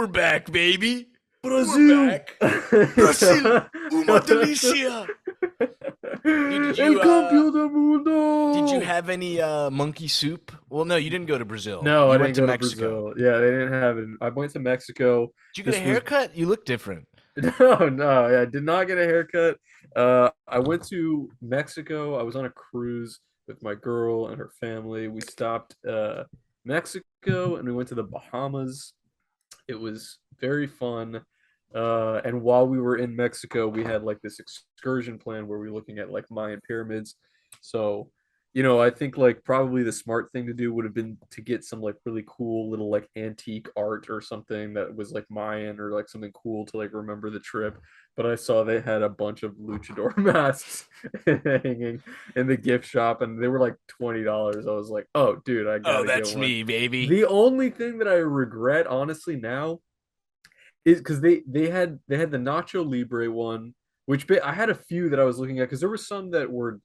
We're back, baby. We're Brazil. back. Brazil, uma delícia. Did El you campeón del did you mundo. have any monkey soup? Well, no, you didn't go to Brazil. No, I You didn't went to go to Mexico. Brazil. Yeah, they didn't have it. I went to Mexico. Did you get a This was haircut? You look different. no, I did not get a haircut. I went to Mexico. I was on a cruise with my girl and her family. We stopped Mexico and we went to the Bahamas. It was very fun. And while we were in Mexico, we had like this excursion plan where we were looking at like Mayan pyramids. So, I think like probably the smart thing to do would have been to get some like really cool little like antique art or something that was like Mayan or like something cool to like remember the trip. But I saw they had a bunch of luchador masks hanging in the gift shop and they were like $20. I was like, oh, dude, I Oh, gotta get that's one. me, baby. The only thing that I regret, honestly, now is because they had the Nacho Libre one, which I had a few that I was looking at because there were some that were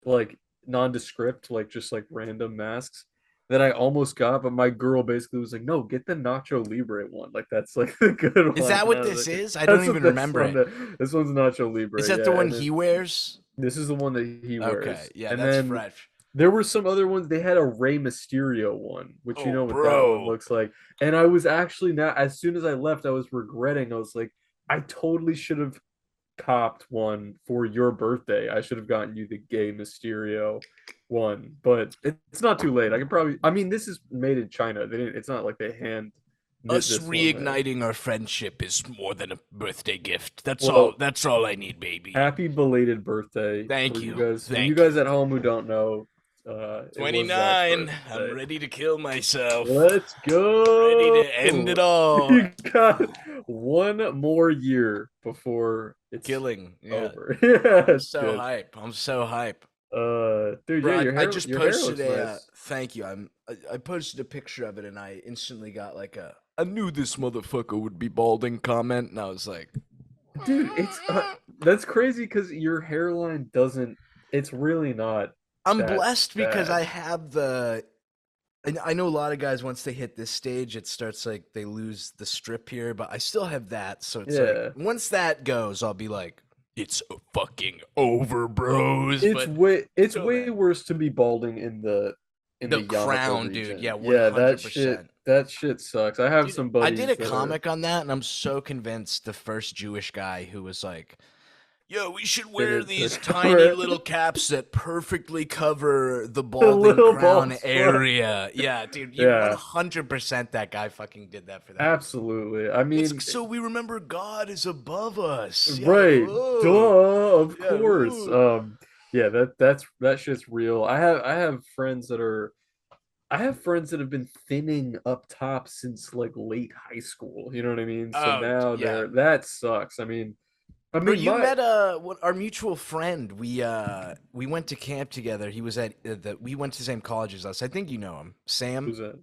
like nondescript, like just like random masks that I almost got, but my girl basically was like, "No, get the Nacho Libre one. Like that's like the good Is one." that And what I was this like, is? I don't "That's even what this remember one. it. This one's Nacho Is Libre, that the yeah." one And he then wears? this is the one that he Okay, wears, yeah, and that's then fresh. there were some other ones. They had a Rey Mysterio one, which you Oh, know what that one bro. looks like. And I was actually not. As soon as I left, I was regretting. I was like, I totally should have copped one for your birthday. I should have gotten you the gay Mysterio one, but it's not too late. I can probably. I mean, this is made in China. They didn't. It's not like they hand knit Us this one there. reigniting our friendship is more than a birthday gift. That's all. Well, That's all I need, baby. happy belated birthday Thank for you you. guys. For you Thank you. guys at home who don't know, it was Zach's 29. I'm birthday. ready to kill myself. Let's Ready go. to end it all. You got one more year before it's Killing. Yeah. over. Yeah, I'm it's so good. hype. I'm so hype. Dude, yeah, Bro, I just your hair posted looks a nice. thank you. I posted a picture of it and I instantly got like a I knew this motherfucker would be balding comment and I was like Dude, it's that's crazy because your hairline doesn't. It's really not I'm that blessed because bad. I have the and I know a lot of guys once they hit this stage it starts like they lose the strip here, but I still have that. So it's like Yeah, once that goes, I'll be like it's fucking over, bros, it's but way it's till way then. worse to be balding in The the Yarmouth crown, dude. region. Yeah, Yeah, that shit 100%. that shit sucks. I have Dude, some I did buddies a that are comic on that, and I'm so convinced the first Jewish guy who was like, "Yo, we should wear fitted to these tiny cover little caps that perfectly cover the the balding little crown bald spot. area." Yeah, dude, you Yeah, 100% that guy fucking did that for that. absolutely. I It's mean, so we remember God is above us. Yeah, right, whoa. duh, of Yeah, course. whoa. Yeah, that shit's real. I have friends that have been thinning up top since like late high school. You know what I mean? So Oh, now yeah. that sucks. I Bro, mean you my met what our mutual friend. We went to camp together. He was at we went to the same college as us. I think you know him, Sam. who's that?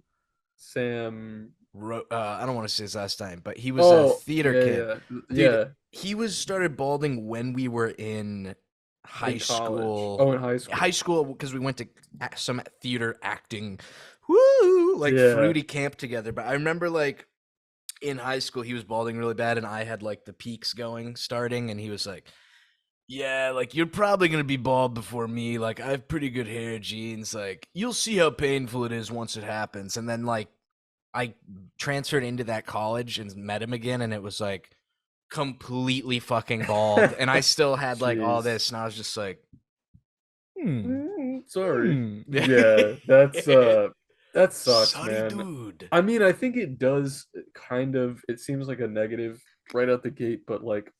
Sam. I don't want to say his last name, but he was a Oh, theater yeah, kid. yeah, Dude, yeah. he was started balding when we were in high In college. school. Oh, in high High school. school because we went to some theater acting, woo, like Yeah. fruity camp together. But I remember like in high school he was balding really bad, and I had like the peaks going starting, and he was like, "Yeah, like you're probably gonna be bald before me. Like I have pretty good hair genes. Like you'll see how painful it is once it happens." And then like I transferred into that college and met him again, and it was like completely fucking bald. And I still had like all Jeez. this, and I was just like, hmm, Sorry. hmm. Yeah, that sucks, Sorry, man. dude. I mean, I think it does kind of it seems like a negative right out the gate, but like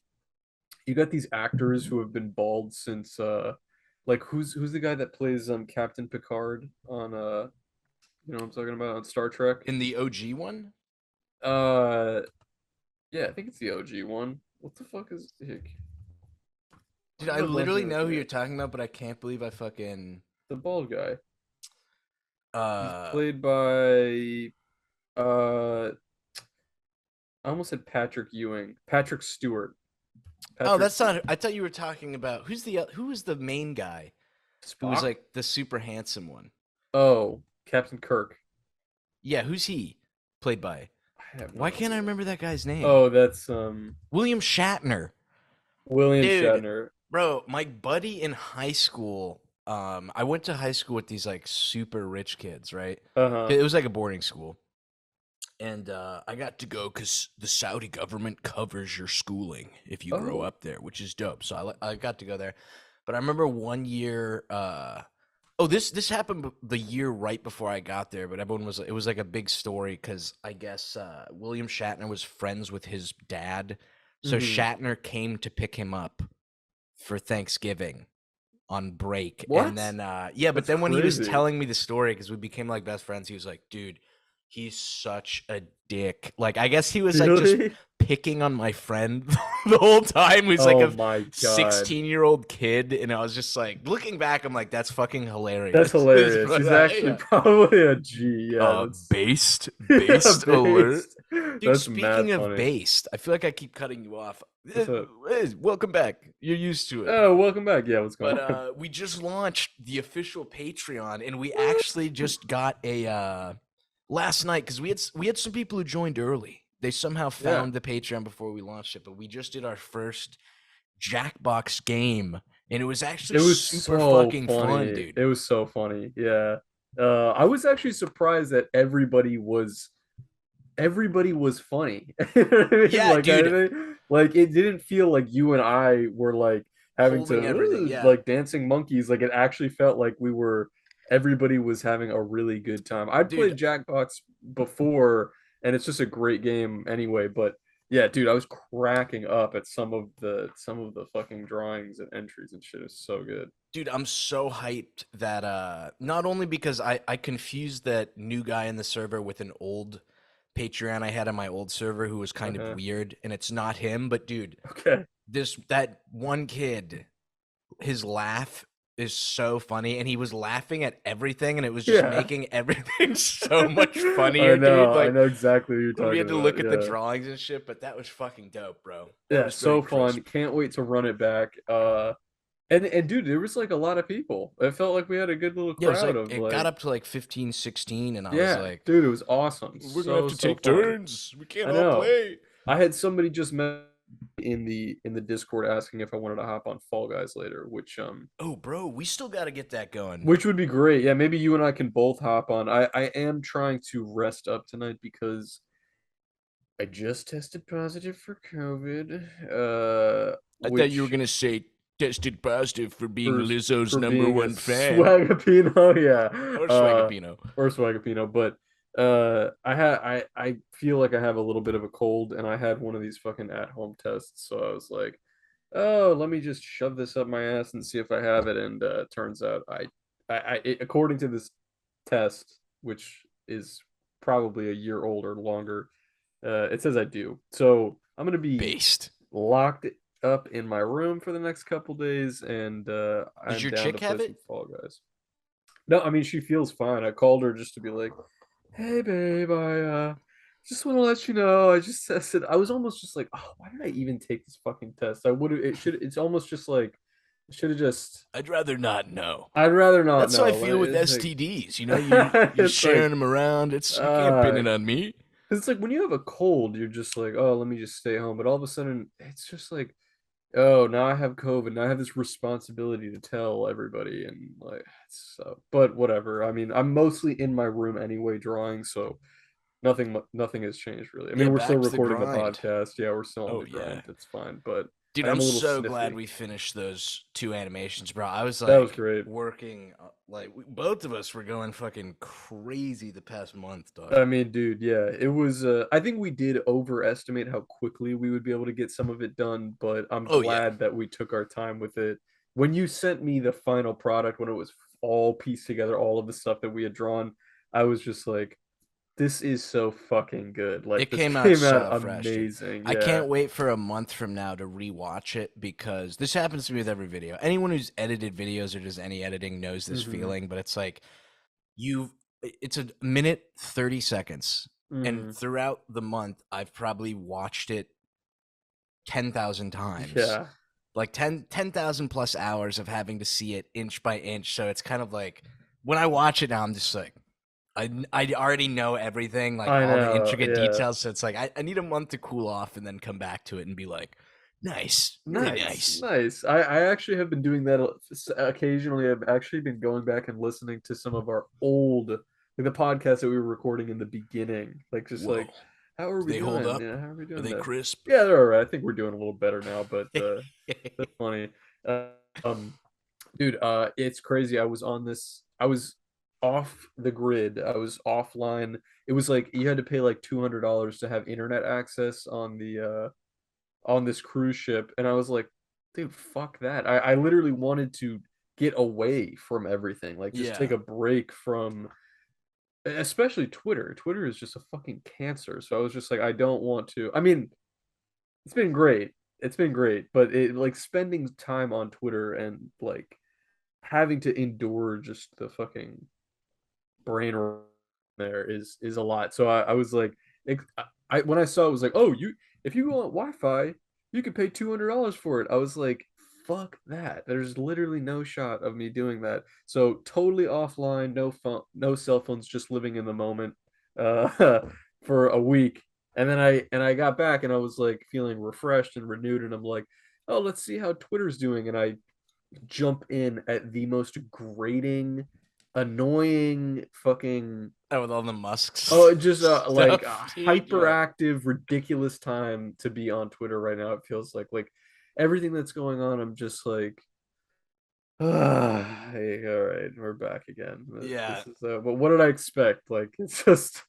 you got these actors who have been bald since like who's the guy that plays Captain Picard on you know what I'm talking about on Star Trek? In the OG one, Uh yeah, I think it's the OG one. What the fuck is dude, why I am I blanking literally on know his who you're name? talking about, but I can't believe I fucking The bald guy. He's uh. played by uh I almost said Patrick Ewing. Patrick Stewart. Oh, Patrick that's not. I thought you were talking about who was the main guy who was Spock? like the super handsome one. Oh, Captain Kirk. Yeah, who's he played by? I have no Why can't I idea. remember that guy's name? Oh, that's William Shatner. William Dude, Shatner. bro, my buddy in high school, I went to high school with these like super rich kids, right? Uh-huh. It was like a boarding school. And I got to go because the Saudi government covers your schooling if you grow Oh. up there, which is dope. So I got to go there. But I remember one year, oh, this happened the year right before I got there, but everyone was it was like a big story because I guess William Shatner was friends with his dad, so Hmm. Shatner came to pick him up for Thanksgiving on break, and What? then yeah, but That's then when he was crazy. telling me the story because we became like best friends, he was like, "Dude, he's such a dick." Like I guess he was like just Really? picking on my friend the whole time. He's like Oh a my God. 16-year-old kid, and I was just like, looking back, I'm like, that's fucking That's hilarious. hilarious. But He's actually yeah. probably a G. Yeah, that's Based, yeah, based alert. based. Dude, That's mad speaking of funny. based, I feel like I keep cutting you off. What's up? Welcome back. You're used to it. Oh, welcome back. Yeah, what's going But on? we just launched the official Patreon, and we actually just got a last night because we had some people who joined early. They somehow Yeah. found the Patreon before we launched it, but we just did our first Jackbox game, and it was actually It was super so fucking fun, funny. dude. It was so funny. Yeah. I was actually surprised that everybody was funny. You know what I mean? Yeah, Like dude, like it didn't feel like you and I were like having to holding everything. Yeah, like dancing monkeys. Like it actually felt like everybody was having a really good time. I'd dude. played Jackbox before, and it's just a great game anyway. But yeah, dude, I was cracking up at some of the fucking drawings and entries and shit. It's so good. Dude, I'm so hyped that not only because I confused that new guy in the server with an old Patreon I had on my old server who was kind of Uh-huh. weird and it's not him, but dude, Okay. this that one kid, his laugh is so funny and he was laughing at everything and it was just Yeah. making everything so much I funnier, dude. know. I Like know exactly what you're when we had talking to about. look at the Yeah. drawings and shit, but that was fucking dope, bro. That Yeah, was very so fun. crisp. Can't wait to run it back. And dude, there was like a lot of people. It felt like we had a good little Yeah, it was crowd like of it got like, up to like 15, 16, and I was yeah, like, dude, it was awesome. we're gonna have to So take fun. turns. We can't I all know. play. I had somebody just in the Discord asking if I wanted to hop on Fall Guys later, Oh, bro, we still got to get that going. which would be great. Yeah, maybe you and I can both hop on. I am trying to rest up tonight because I just tested positive for COVID. I thought you were Which gonna say tested positive for being for Lizzo's for number being a one fan swagapino, yeah, or Swagapino. or swagapino. But I feel like I have a little bit of a cold, and I had one of these fucking at-home tests, so I was like, oh, let me just shove this up my ass and see if I have it. And turns out according to this test, which is probably a year old or longer, it says I do. So I'm gonna be Based. locked up in my room for the next couple days, and Does I'm your down to chick play have some it? Fall Guys. No, I mean she feels fine. I called her just to be like, "Hey, babe, I just want to let you know I just tested." I was almost just like, "Oh, why did I even take this fucking test? I would have. It should. It's almost just like I should have just. I'd rather not know. I'd rather not That's how I know. feel with It's like, STDs. You know, you're it's like, sharing them around. It's you can't pin uh, it on me. it's like when you have a cold, you're just like, oh, let me just stay home. But all of a sudden, it's just like, oh, now I have COVID. Now I have this responsibility to tell everybody, and like, so. But whatever. I mean, I'm mostly in my room anyway, drawing, so nothing has changed really. I Yeah, mean, we're still back to the recording the grind. podcast. Yeah, we're still on Oh the yeah. grind. It's fine, but Dude, I am I'm a little so glad sniffly. we finished those two animations, bro. I was That was like great. working, both of us were going fucking crazy the past month, dog. I mean, dude, yeah, it was. I think we did overestimate how quickly we would be able to get some of it done, but I'm Oh yeah, glad that we took our time with it. When you sent me the final product, when it was all pieced together, all of the stuff that we had drawn, I was just like, this is so fucking good. Like, it this came out came out so fresh, dude. amazing. I Yeah. can't wait for a month from now to rewatch it because this happens to me with every video. Anyone who's edited videos or does any editing knows this Hmm. feeling, but it's like you it's a minute 30 seconds and Hmm. throughout the month I've probably watched it 10,000 times. Yeah. Like 10,000 plus hours of having to see it inch by inch. So it's kind of like when I watch it now, I'm just like, I already know everything, like I all the know, intricate yeah. details. So it's like I need a month to cool off and then come back to it and be like, nice, really Nice, nice. nice. I actually have been doing that occasionally. I've actually been going back and listening to some of our old, like the podcasts that we were recording in the beginning. Like, just Whoa, like, how are do we they hold doing? up? Yeah, how are we Are doing they that? crisp? Yeah, they're all right. I think we're doing a little better now, but that's funny. Uh, um, dude, it's crazy. I was off the grid. I was offline. It was like you had to pay like $200 to have internet access on this cruise ship, and I was like, dude, fuck that. I literally wanted to get away from everything, like just take Yeah, a break from especially Twitter. Twitter is just a fucking cancer. So I was just like, I don't want to. I mean, it's been great. It's been great, but it like spending time on Twitter and like having to endure just the fucking brain there is a lot. So I was like, I when I saw it, was like, oh, you if you want Wi-Fi, you could pay $200 for it. I was like, fuck that. There's literally no shot of me doing that. So totally offline, no phone, no cell phones, just living in the moment, uh, for a week. And I got back and I was like feeling refreshed and renewed, and I'm like, oh, let's see how Twitter's doing. And I jump in at the most grating, annoying fucking oh, with all the Musk's oh, just like a stuff, dude. Yeah, hyperactive, ridiculous time to be on Twitter right now. It feels like everything that's going on. I'm just like, hey, all right, we're back again. yeah. This is but what did I expect? Like it's just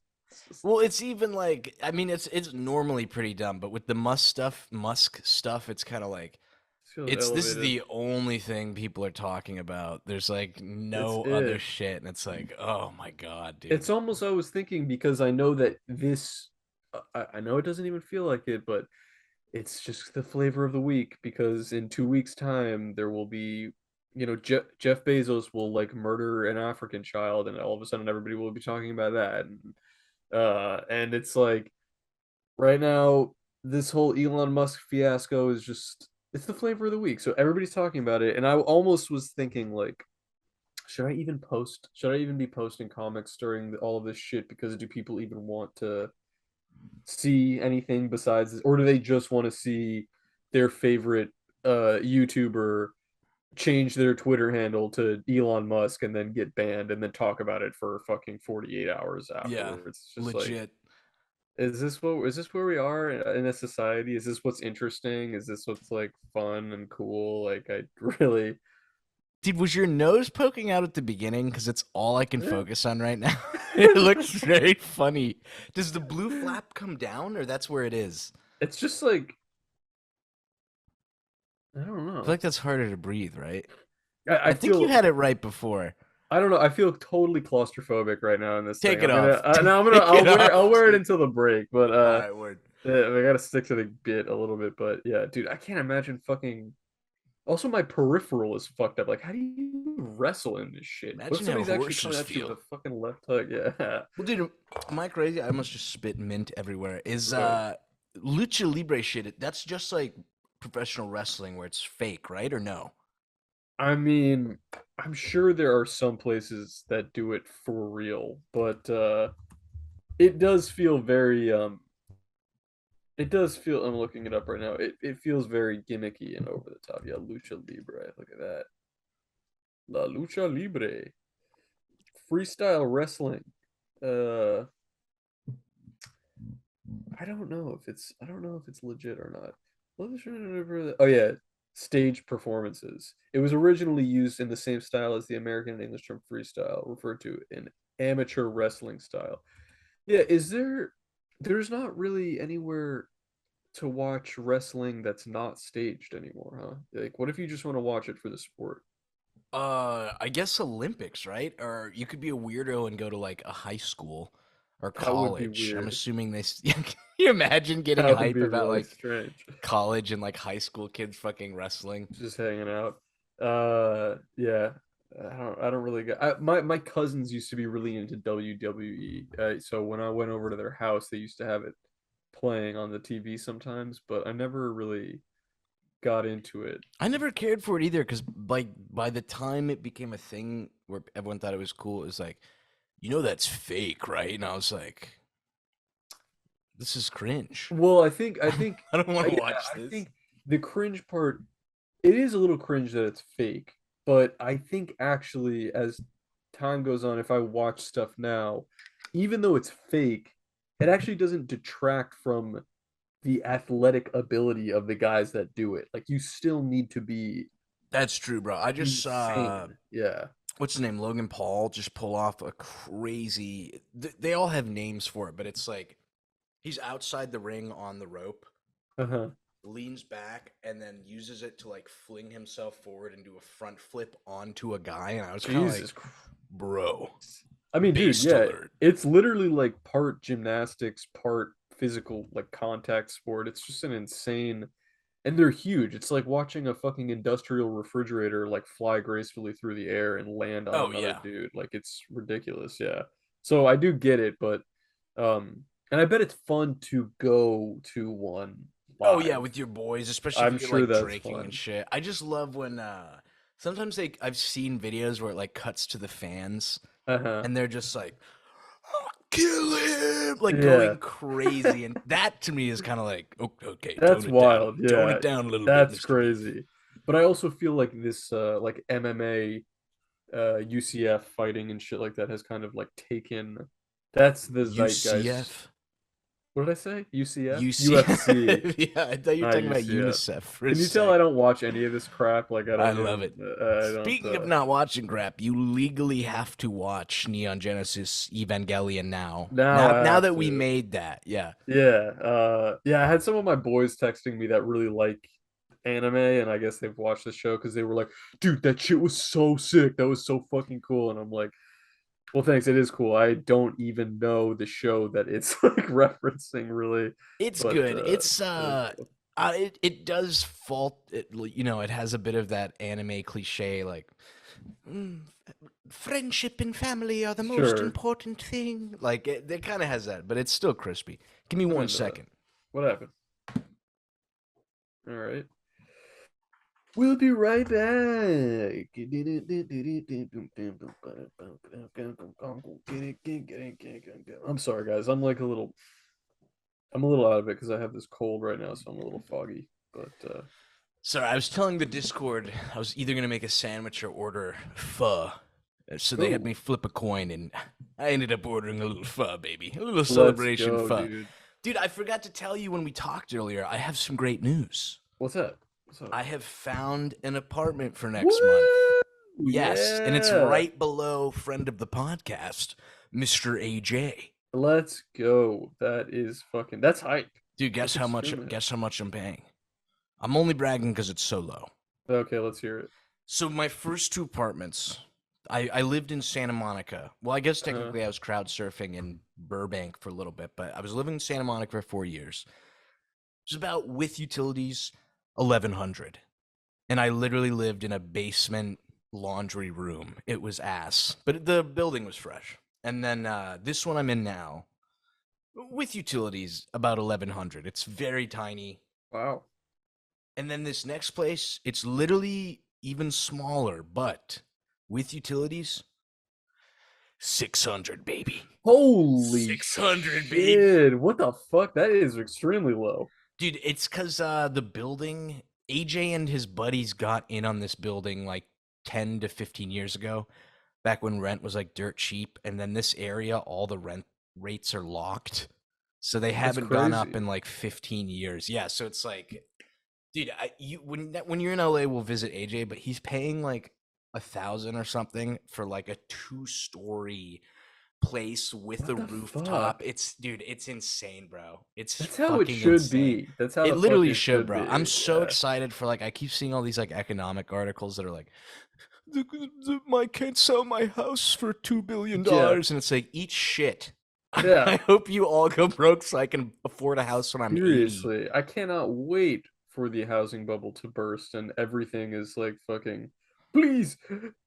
Well, it's even like I mean, it's normally pretty dumb, but with the Musk stuff, it's kind of like feels it's this is elevated. the only thing people are talking about. There's like It's no other it. shit, and it's like, oh my god, dude. It's almost I was thinking because I know that this. I know it doesn't even feel like it, but it's just the flavor of the week because in 2 weeks' time there will be, Jeff Bezos will like murder an African child, and all of a sudden everybody will be talking about that, and it's like right now this whole Elon Musk fiasco is just it's the flavor of the week, so everybody's talking about it, and I almost was thinking like. Should I even post? Should I even be posting comics during all of this shit? Because do people even want to see anything besides this, or do they just want to see their favorite YouTuber change their Twitter handle to Elon Musk and then get banned and then talk about it for fucking 48 hours Yeah, afterwards? It's just like, legit. is this where we are in a society? Is this what's interesting? Is this what's like fun and cool? Like I really Dude, was your nose poking out at the beginning? Because it's all I can yeah. focus on right now. It looks very funny. Does the blue flap come down, or that's where it is? It's just like I don't I feel know. like that's harder to breathe, right? I I think you feel had it right before. I don't know. I feel totally claustrophobic right now in this thing. Take it I'm gonna off. no, Take it I'll off, wear it dude. until the break, but All right, word. I gotta stick to the bit a little bit. But yeah, dude, I can't imagine fucking. Also, my peripheral is fucked up. Like, how do you wrestle in this shit? What if Imagine how somebody's actually coming horses at you with feel. a fucking left hook? Yeah. Well, dude, am I crazy? I almost just spit mint everywhere. Is Right. lucha libre shit? That's just like professional wrestling where it's fake, right? Or no? I mean, I'm sure there are some places that do it for real, but it does feel very it does feel. I'm looking it up right now. It feels very gimmicky and over the top. Yeah, lucha libre. Look at that. La lucha libre, freestyle wrestling. Uh, I don't know if it's legit or not. Oh yeah, stage performances. It was originally used in the same style as the American and English term freestyle, referred to in amateur wrestling style. Yeah, there's not really anywhere to watch wrestling that's not staged anymore, huh? Like, what if you just want to watch it for the sport? I guess Olympics, right? Or you could be a weirdo and go to like a high school or That would be college. I'm weird. assuming they. Can you imagine getting That would hype be about really like strange. college and like high school kids fucking wrestling? Just hanging out. Yeah. I don't really get. My cousins used to be really into WWE. So when I went over to their house, they used to have it playing on the TV sometimes, but I never really got into it. I never cared for it either because like by the time it became a thing where everyone thought it was cool, it was like you know that's fake, right? And I was like, this is cringe. Well, I I think, don't want to yeah, watch I this. think the cringe part, it is a little cringe that it's fake, but I think actually as time goes on, if I watch stuff now, even though it's fake, it actually doesn't detract from the athletic ability of the guys that do it. Like you still need to be That's true, bro. I just saw insane. Yeah. what's his name, Logan Paul, just pull off a crazy. They all have names for it, but it's like he's outside the ring on the rope, Uh-huh. leans back, and then uses it to like fling himself forward and do a front flip onto a guy. And I was kind of like, Jesus Christ. bro, I mean, dude, based yeah, alert. it's literally like part gymnastics, part physical, like contact sport. It's just an insane, and they're huge. It's like watching a fucking industrial refrigerator like fly gracefully through the air and land on Oh another yeah. dude. Like it's ridiculous. Yeah. So I do get it, but and I bet it's fun to go to one Oh yeah, live. with your boys, especially I'm if you're sure like that's drinking and fun. shit. I just love when sometimes I've seen videos where it like cuts to the fans Uh-huh. and they're just like, "Oh, kill him," like Yeah. going crazy, and that to me is kind of like, okay, That's wild. tone Yeah. it down a little bit, That's Mr. Beef. crazy. But I also feel like this like MMA UCF fighting and shit like that has kind of like taken that's the zeitgeist. UCF, What did I say? UCF? UFC, UCF. Yeah, I thought you were not talking about UCF. UNICEF for a Can you tell I sec. don't watch any of this crap? Like I I don't love even it. I don't Speaking of not watching crap, you legally have to watch Neon Genesis Evangelion now. now Now, I now have that we to. made that, yeah. Yeah. Yeah, I had some of my boys texting me that really like anime and I guess they've watched the show because they were like, dude, that shit was so sick. That was so fucking cool. And I'm like, well, thanks. It is cool. I don't even know the show that it's like referencing, really, It's but good. It's it is cool. it does fault it. It has a bit of that anime cliche, like "Mm, friendship and family are the most Sure. important thing. Like it kind of has that, but it's still crispy. Give me I'm one into that. second. What happened? All right. We'll be right back. I'm sorry, guys. I'm a little out of it because I have this cold right now, so I'm a little foggy. But Sorry, I was telling the Discord I was either gonna make a sandwich or order pho. So they had oh, me flip a coin, and I ended up ordering a little pho, baby, a little let's celebration go, pho. dude. Dude, I forgot to tell you when we talked earlier. I have some great news. What's up? What's up? I have found an apartment for next month. Woo! Yes, and it's Yeah. right below friend of the podcast, Mr. AJ. Let's go. That is fucking. That's hype. Dude, That's extremely hype. guess how much I'm paying. I'm only bragging because it's so low. Okay, let's hear it. So my first two apartments, I lived in Santa Monica. Well, I guess Uh, technically I was crowd surfing in Burbank for a little bit, but I was living in Santa Monica for 4 years. It was about with utilities, 1,100, and I literally lived in a basement laundry room. It was ass, but the building was fresh. And then this one I'm in now, with utilities, about 1,100. It's very tiny. wow. And then this next place, it's literally even smaller, but with utilities, 600, baby. Holy 600, baby. shit. What the fuck? That is extremely low. Dude, it's because the building, AJ and his buddies got in on this building like 10 to 15 years ago, back when rent was like dirt cheap. And then this area, all the rent rates are locked. So they That's haven't gone up crazy. in like 15 years. Yeah. So it's like, dude, when you're in LA, we'll visit AJ, but he's paying like 1,000 or something for like a 2-story place with What a the rooftop. fuck? It's insane, bro. It's That's how it fucking should insane. be. That's how It the fuck literally it should, should bro. I'm be. so Yeah. excited for like I keep seeing all these like economic articles that are like I can't sell my house for Yeah. $2 billion, and it's like eat shit. Yeah. I hope you all go broke so I can afford a house when I'm 80. Seriously. I cannot wait for the housing bubble to burst and everything is like fucking please,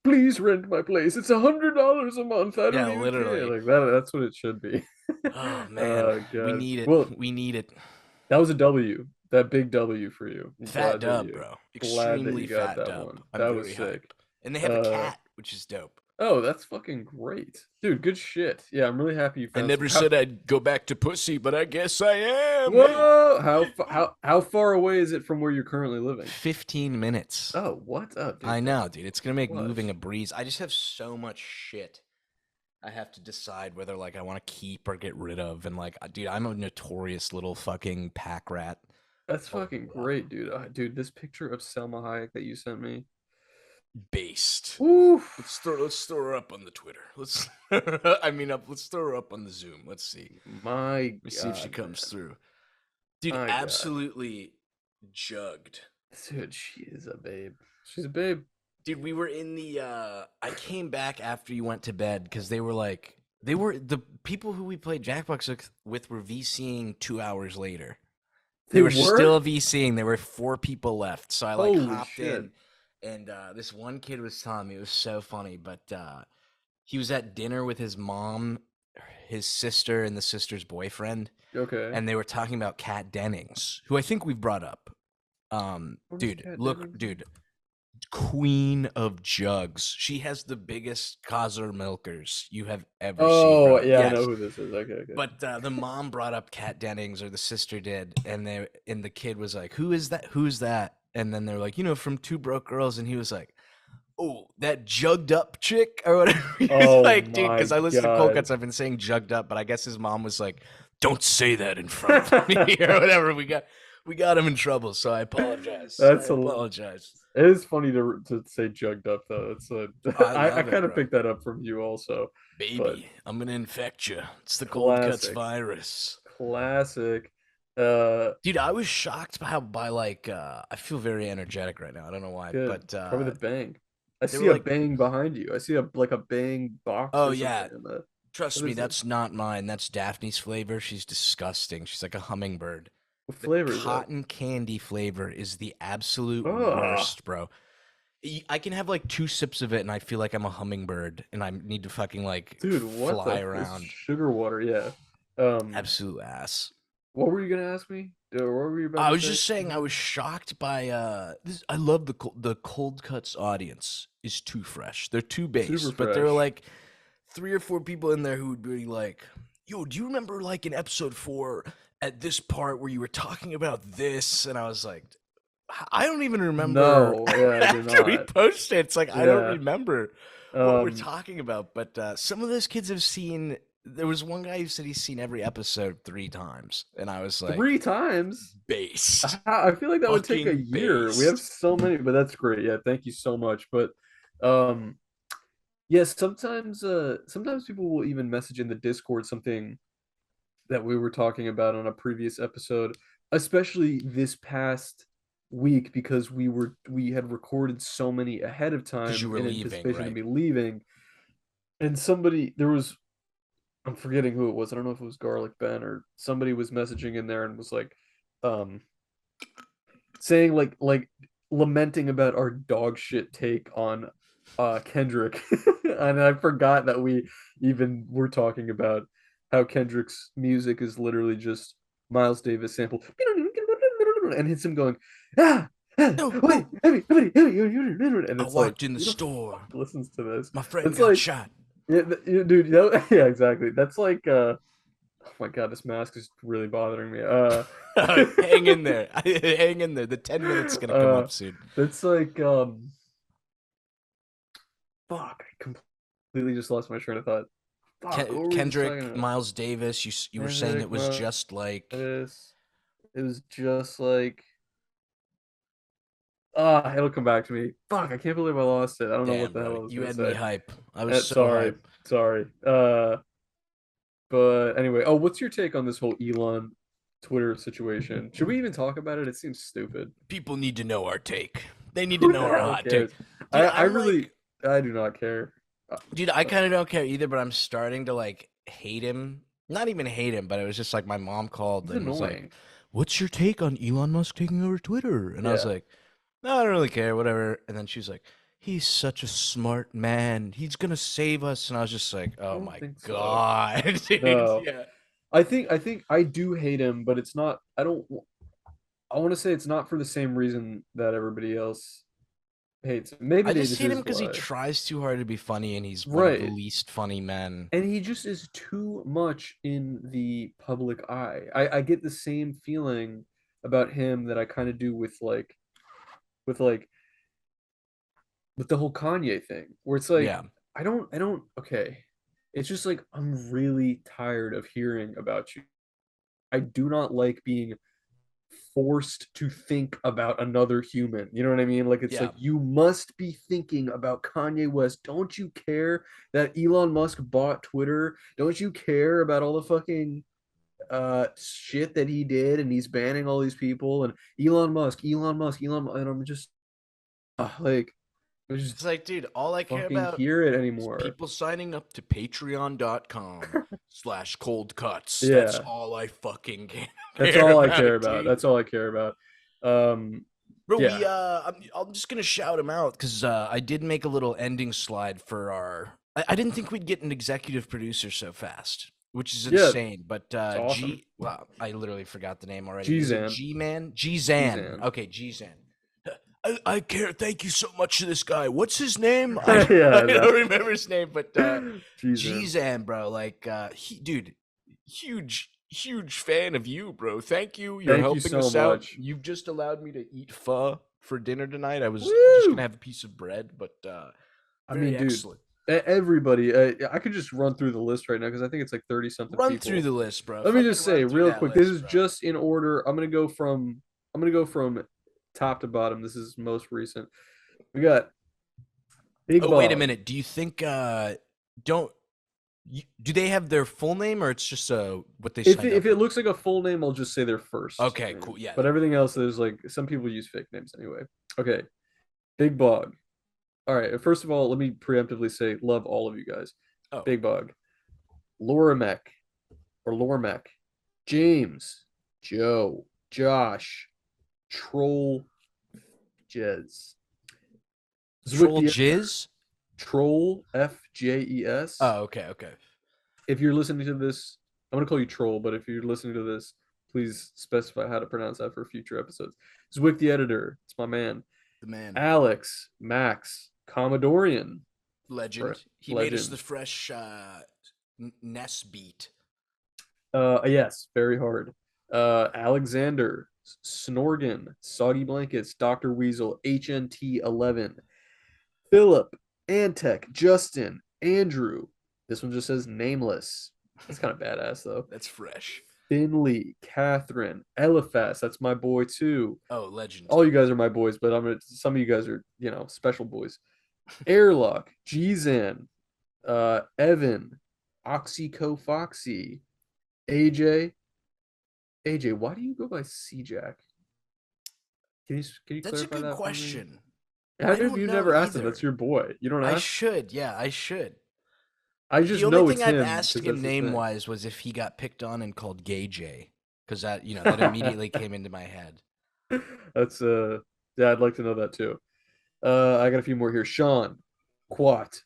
please rent my place. It's $100 a month. I Yeah, don't even care. literally. Like that's what it should be. Oh man, Oh we god. need it. Well, We need it. that was a W. That big W for you. I'm Fat dub, bro. glad that Extremely you got fat that dub. one. I'm That very was sick. hyped. And they have a Uh cat, which is dope. Oh, that's fucking great, dude. Good shit. Yeah, I'm really happy you I found some. never said I'd go back to pussy, but I guess I am. Hey, Whoa! How far away is it from where you're currently living? 15 minutes. Oh, what? Oh, I dude, know, that's dude. It's gonna make moving clutch. a breeze. I just have so much shit. I have to decide whether like I want to keep or get rid of. And like, dude, I'm a notorious little fucking pack rat. That's Oh, fucking great, dude. Dude, this picture of Selma Hayek that you sent me. based. Oof. Let's throw her up on the Twitter. Let's let's throw her up on the Zoom. Let's see. My Let me see if she God, comes man. through. Dude, My God. absolutely jugged. Dude, she is a babe. She's a babe. Dude, we were in the I came back after you went to bed because they were the people who we played Jackbox with were VCing 2 hours later. They They were were? still VCing. There were 4 people left. So I like Holy hopped shit. in and this one kid was telling me it was so funny, but he was at dinner with his mom, his sister, and the sister's boyfriend, Okay. and they were talking about Kat Dennings, who I think we've brought up. What is Dude, Cat look, Dennings? dude, queen of jugs. She has the biggest Kaiser milkers you have ever seen, Oh, bro. yeah, I know Yes. who this is. Okay, okay. But the mom brought up Kat Dennings, or the sister did, and the kid was like, "Who is that? Who's that?" And then they're like, from Two Broke Girls, and he was like, "Oh, that jugged up chick or whatever." He was Oh like, "Dude," because my I listen to Cold God. Cuts, I've been saying jugged up, but I guess his mom was like, "Don't say that in front of me," or whatever. We got him in trouble, so I apologize. I That's a. apologize. It is funny to say jugged up though. It's a. I I love it, kind of bro. picked that up from you also, but Baby, I'm gonna infect you. It's the Cold Cuts classic, virus. classic. Uh, Dude, I was shocked by like I feel very energetic right now. I don't know why, Good. but Probably the bang. I they see were a like, bang behind you. I see a bang box "Oh or something yeah, in the. trust What me, is it? that's not mine. That's Daphne's flavor. She's disgusting. She's like a hummingbird. What The flavor is that? cotton candy flavor is the absolute Ugh. worst, bro. I can have like 2 sips of it and I feel like I'm a hummingbird and I need to fucking like Dude, what fly the it's around. sugar water, yeah. Um, Absolute ass. what were you gonna ask me? What were you about I to was say? just saying I was shocked by this. I love the Cold Cuts audience is too fresh. They're too Super based, but there were fresh. like 3 or 4 people in there who would be like, "Yo, do you remember like in episode 4 at this part where you were talking about this?" And I was like, I don't even remember No, yeah, I do after we not. posted. It's like I don't Yeah. remember what we're Um, talking about. But some of those kids have seen. There was one guy who said he's seen every episode 3 times, and I was like, 3 times. based, I feel like that would take a fucking year. We have based. so many, but that's great. Yeah, thank you so much. But um yes, sometimes people will even message in the Discord something that we were talking about on a previous episode, especially this past week because we had recorded so many ahead of Because you time were in leaving, anticipation to right? be leaving. And somebody there was I'm forgetting who it was. I don't know if it was Garlic Ben or somebody was messaging in there and was like um saying like lamenting about our dog shit take on Kendrick. And I forgot that we even were talking about how Kendrick's music is literally just Miles Davis sample and hits him going, ah, ah No, wait, oh, and I it's like, walked in the who the store. fuck listens to this? My friend It's got like, shot. yeah, dude, yeah, exactly. That's like oh my God, this mask is really bothering me. Hang in there. Hang in there. The 10 minutes gonna come uh up soon. that's like fuck, I completely just lost my train of thought. Fuck, what were we just talking Kendrick, about? Miles Davis. You were saying it Kendrick, was just like, Mattis. It was just like ah, it'll come back to me. Fuck, I can't believe I lost it. I don't know what damn, the hell bro. I was You gonna had me say. hype. I was so Sorry, hype. sorry. But anyway, oh, what's your take on this whole Elon Twitter situation? Should we even talk about it? It seems stupid. People need to know our take. They need to Who know the our hell hot take. cares? Dude, I I'm really, like, I do not care. dude, I Uh, kind of don't care either, but I'm starting to like hate him. Not even hate him, but it was just like my mom called he's and was like, annoying. "What's your take on Elon Musk taking over Twitter?" And I was Yeah, like, "No, I don't really care, whatever." And then she was like, "He's such a smart man. He's gonna save us." And I was just like, I "Oh don't my think so. god, dude!" No, Yeah. I think I do hate him, but it's not. I don't. I want to say it's not for the same reason that everybody else hates him. Maybe I they just just hate him is because he why. tries too hard to be funny, and he's one of the Right. least funny men. And he just is too much in the public eye. I get the same feeling about him that I kind of do with like with the whole Kanye thing, where it's like Yeah, I don't okay. It's just like I'm really tired of hearing about you. I do not like being forced to think about another human. You know what I mean? Like it's yeah. like you must be thinking about Kanye West. Don't you care that Elon Musk bought Twitter? Don't you care about all the fucking shit that he did and he's banning all these people and Elon Musk, and I'm just like I just It's like, dude, all I care fucking about hear it is anymore. people signing up to patreon.com/coldcuts. That's Yeah, all I fucking that's care all I care about, about. dude. That's all I care about. Um, Bro, yeah, I'm just gonna shout him out because I did make a little ending slide for our. I didn't think we'd get an executive producer so fast, which is yeah, insane. But it's awesome. Well, I literally forgot the name already. Is it Gzan, G Man? G Zan. Gzan. Okay, G Zan. I care. Thank you so much to this guy. What's his name? I Yeah, don't remember his name, but Gzan. G-Zan, bro. Like, dude, huge fan of you, bro. Thank you. You're Thank you helping so us out. much. You've just allowed me to eat pho for dinner tonight. I was just gonna Woo! have a piece of bread, but I very mean, dude, excellent. everybody. I could just run through the list right now because I think it's like 30 something Run through people. the list, bro. Let me Fucking just say run through real that quick. This list, is bro. just in order. I'm gonna go from top to bottom. This is most recent. We got Big Oh, wait a Bog. minute. Do you think don't do they have their full name or it's just what they If signed it, if up it with? looks like a full name, I'll just say their first Okay, name. cool. Yeah. But everything else, there's like some people use fake names anyway. Okay, Big Bog. All right. First of all, let me preemptively say, love all of you guys. Oh, Big Bog, Loramek or Lormek, James, Joe, Josh, Troll, Jez, Zwick Troll the Jizz? Troll FJES. Oh, okay, okay. If you're listening to this, I'm gonna call you Troll, but if you're listening to this, please specify how to pronounce that for future episodes. Zwick the editor, it's my man. The man. Alex, Max, Commodorian, Legend. He made us the legend. fresh Ness beat. Yes, very hard. Alexander, Snorgan, Soggy Blankets, Dr. Weasel, HNT11, Philip, Antec, Justin, Andrew. This one just says nameless. That's kind of badass though. That's fresh. Finley, Catherine, Eliphas, that's my boy too. Oh, legend. All you guys are my boys, but some of you guys are, special boys. Airlock, Gzan, Evan, Oxyco Foxy, AJ. AJ, why do you go by C-Jack? Can you That's a clarify good that for me? question. How I have don't you know never asked him? either. That's your boy. You don't I ask? should. Yeah, I should. I The just only know thing it's I've him asked because him that's his name thing. wise was if he got picked on and called Gay J. Because that immediately came into my head. That's yeah, I'd like to know that too. I got a few more here. Sean, Quat,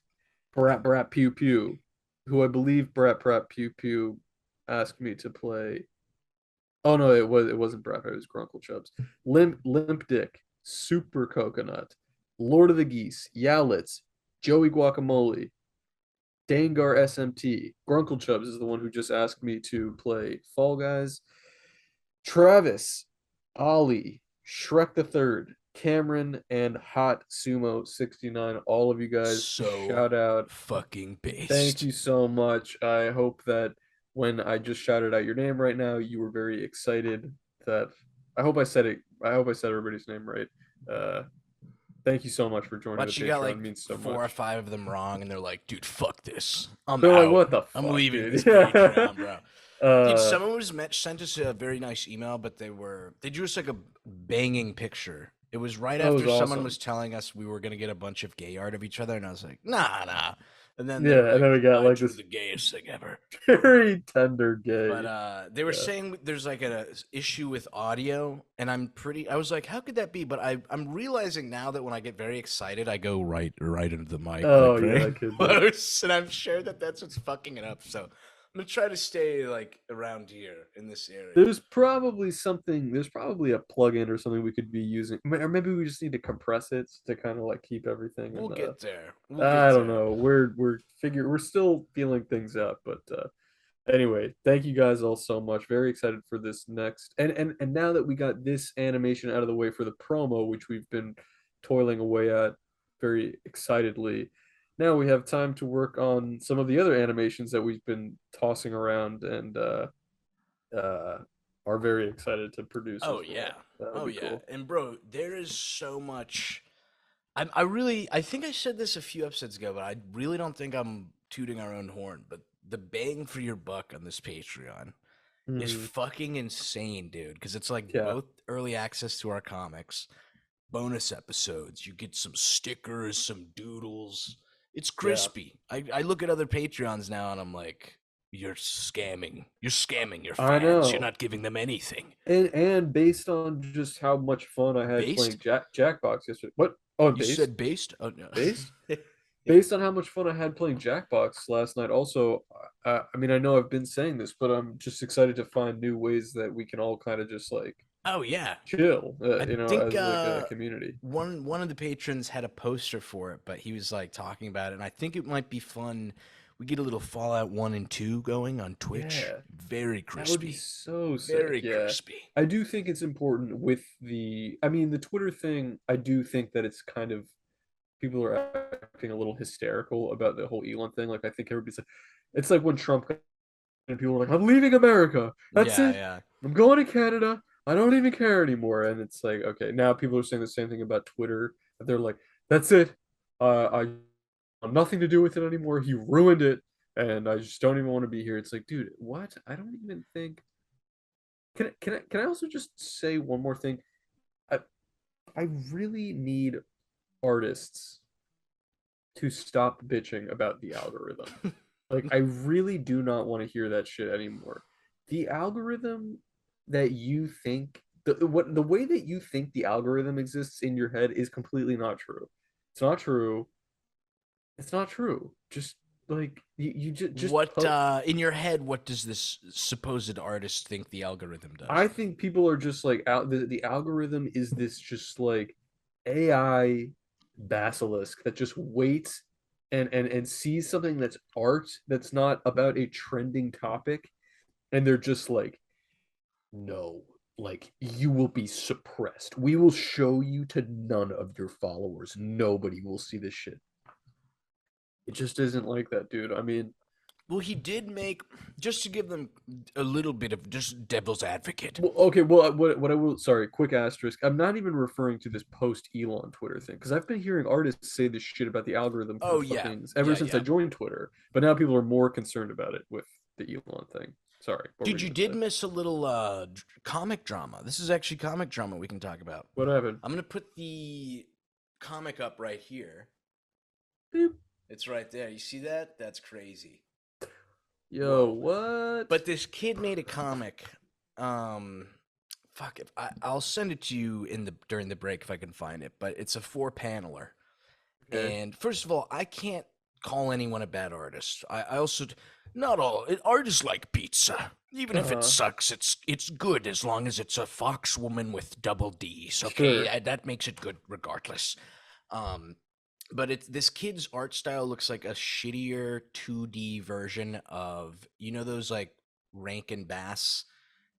Brat Pew Pew, who I believe Brat Pew Pew asked me to play. Oh no, it wasn't Brat, it was Grunkle Chubbs. Limp Dick, Super Coconut, Lord of the Geese, Yowlitz, Joey Guacamole, Dangar SMT. Grunkle Chubbs is the one who just asked me to play Fall Guys. Travis, Ollie, Shrek the Third, Cameron, and Hot Sumo 69. All of you guys, So shout out. fucking Thank based. you so much. I hope that when I just shouted out your name right now, you were very excited that I hope I said it. I hope I said everybody's name right. Uh, thank you so much for joining the Watch, you got Patreon. It like means so 4 or 5 much. of them wrong, and they're like, dude, fuck this. I'm They're like, out. what the I'm fuck, leaving dude? this Patreon, bro. Dude, uh, someone sent us a very nice email, but they drew us like a banging picture. It was right that was after someone awesome. was telling us we were gonna get a bunch of gay art of each other, and I was like, nah. And then they were Yeah, and like, then we got I like drew this the gayest thing ever. very tender But gay. they were Yeah. saying there's like a issue with audio, and I was like, how could that be? But I'm realizing now that when I get very excited, I go right into the mic, Oh like yeah, very that could be. close, and I'm sure that that's what's fucking it up. So gonna try to stay like around here in this area. There's probably something. There's probably a plugin or something we could be using, or maybe we just need to compress it to kind of like keep everything in We'll the. get there. We'll I get don't there. know. We're still feeling things out, but anyway, thank you guys all so much. Very excited for this next. And now that we got this animation out of the way for the promo, which we've been toiling away at very excitedly, now we have time to work on some of the other animations that we've been tossing around and uh are very excited to produce Oh as yeah. well. That'll Oh be yeah. cool. And bro, there is so much. I think I said this a few episodes ago, but I really don't think I'm tooting our own horn. But the bang for your buck on this Patreon is Mhm. fucking insane, dude. Because it's like Yeah. both early access to our comics, bonus episodes. You get some stickers, some doodles. It's Yeah. crispy. I look at other Patreons now and I'm like, you're scamming. You're scamming your I fans. You're know. not giving them anything. And based on just how much fun I had Based? playing Jackbox yesterday. What? Oh, You based? said based? Oh no. Based? Based on how much fun I had playing Jackbox last night. Also, I mean, I know I've been saying this, but I'm just excited to find new ways that we can all kind of just like Oh yeah. chill, I think as like a community. one of the patrons had a poster for it, but he was like talking about it, and I think it might be fun. We get a little Fallout 1 and 2 going on Twitch. Yeah, Very that would be crispy. so sick. Very Yeah. crispy. I do think it's important with I mean, the Twitter thing, I do think that it's kind of people are acting a little hysterical about the whole Elon thing. Like I think everybody's like, it's like when Trump and people are like, "I'm leaving America. That's Yeah, it. yeah. I'm going to Canada. I don't even care anymore." And it's like, okay, now people are saying the same thing about Twitter. They're like, "That's it. I want nothing to do with it anymore. He ruined it, and I just don't even want to be here." It's like, dude, what? I don't even think. Can I also just say one more thing? I I really need artists to stop bitching about the algorithm. Like, I really do not want to hear that shit anymore. The algorithm that you think the way that you think the algorithm exists in your head is completely not true. It's not true. It's not true. Just like you just What in your head, what does this supposed artist think the algorithm does? I think people are just like out the algorithm is this just like AI basilisk that just waits and sees something that's art that's not about a trending topic and they're just like no, like you will be suppressed. We will show you to none of your followers. Nobody will see this shit. It just isn't like that, dude. I mean, Well, he did make, just to give them a little bit of just devil's advocate. well, okay, well, what I will, sorry, quick asterisk. I'm not even referring to this post Elon Twitter thing because I've been hearing artists say this shit about the algorithm for Oh yeah, fucking ever yeah, since I yeah. joined Twitter. But now people are more concerned about it with the Elon thing. Sorry, what were Dude, you you gonna did say? miss a little comic drama. This is actually comic drama we can talk about. What happened? I'm gonna put the comic up right here. Beep. It's right there. You see that? That's crazy. Yo, Whoa. what? But this kid made a comic. Um, fuck it. I'll send it to you in the during the break if I can find it. But it's a 4 paneler. Okay. And first of all, I can't call anyone a bad artist. I also not all art is like pizza. Even if it Uh-huh. sucks, it's good as long as it's a fox woman with double D's. Okay, Sure. that makes it good regardless. Um, but it's this kid's art style looks like a shittier 2D version of those like Rankin Bass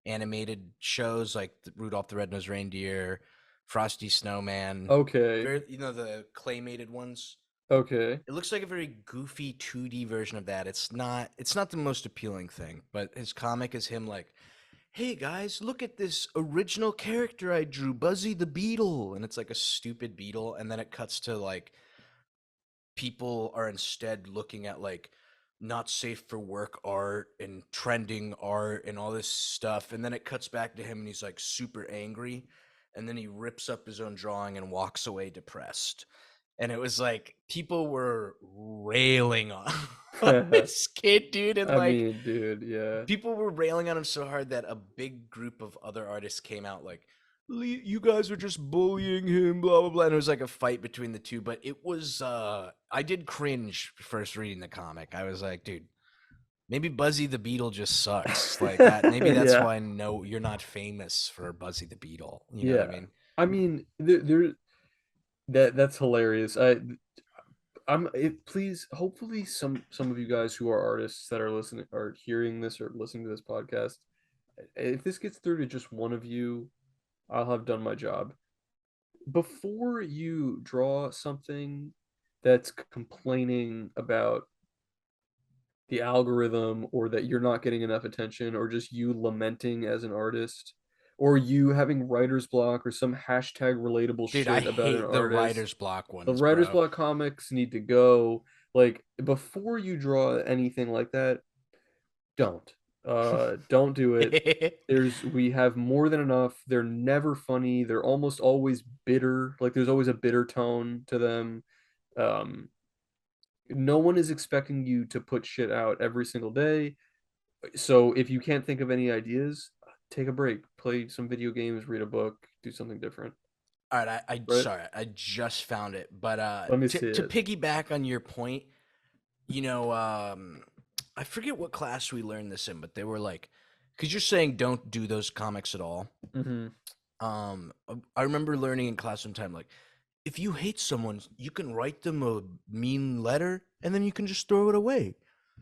animated shows like Rudolph the Red-Nosed Reindeer, Frosty Snowman, Okay. very the claymated ones. Okay. It looks like a very goofy 2D version of that. It's not the most appealing thing, but his comic is him like, "Hey guys, look at this original character I drew, Buzzy the Beetle." And it's like a stupid beetle and then it cuts to like people are instead looking at like not safe for work art and trending art and all this stuff, and then it cuts back to him and he's like super angry, and then he rips up his own drawing and walks away depressed. And it was like people were railing on, on this kid, dude, and I like mean, dude, yeah. people were railing on him so hard that a big group of other artists came out like, You guys are just bullying him, blah blah blah." And it was like a fight between the two, but it was I did cringe first reading the comic. I was like, dude, Maybe Buzzy the Beetle just sucks like that. Maybe that's Yeah, why no, you're not famous for Buzzy the Beetle. You know what I yeah. mean? I mean, there that's hilarious. Please, hopefully, some of you guys who are artists that are listening, are hearing this or listening to this podcast. If this gets through to just one of you, I'll have done my job. Before you draw something that's complaining about the algorithm, or that you're not getting enough attention, or just you lamenting as an artist, or you having writer's block or some hashtag relatable Dude, I shit about an hate the artist, writer's block the ones, writer's bro. block comics need to go. Like, before you draw anything like that, don't. Don't do it. We have more than enough. They're never funny. They're almost always bitter. Like, there's always a bitter tone to them. Um, no one is expecting you to put shit out every single day. So if you can't think of any ideas, take a break, play some video games, read a book, do something different. All right, I Right? sorry, I just found it. But Let me see to it. piggyback on your point, you know, I forget what class we learned this in, but they were like, because you're saying don't do those comics at all. Mm-hmm. I remember learning in class one time, like, if you hate someone, you can write them a mean letter and then you can just throw it away.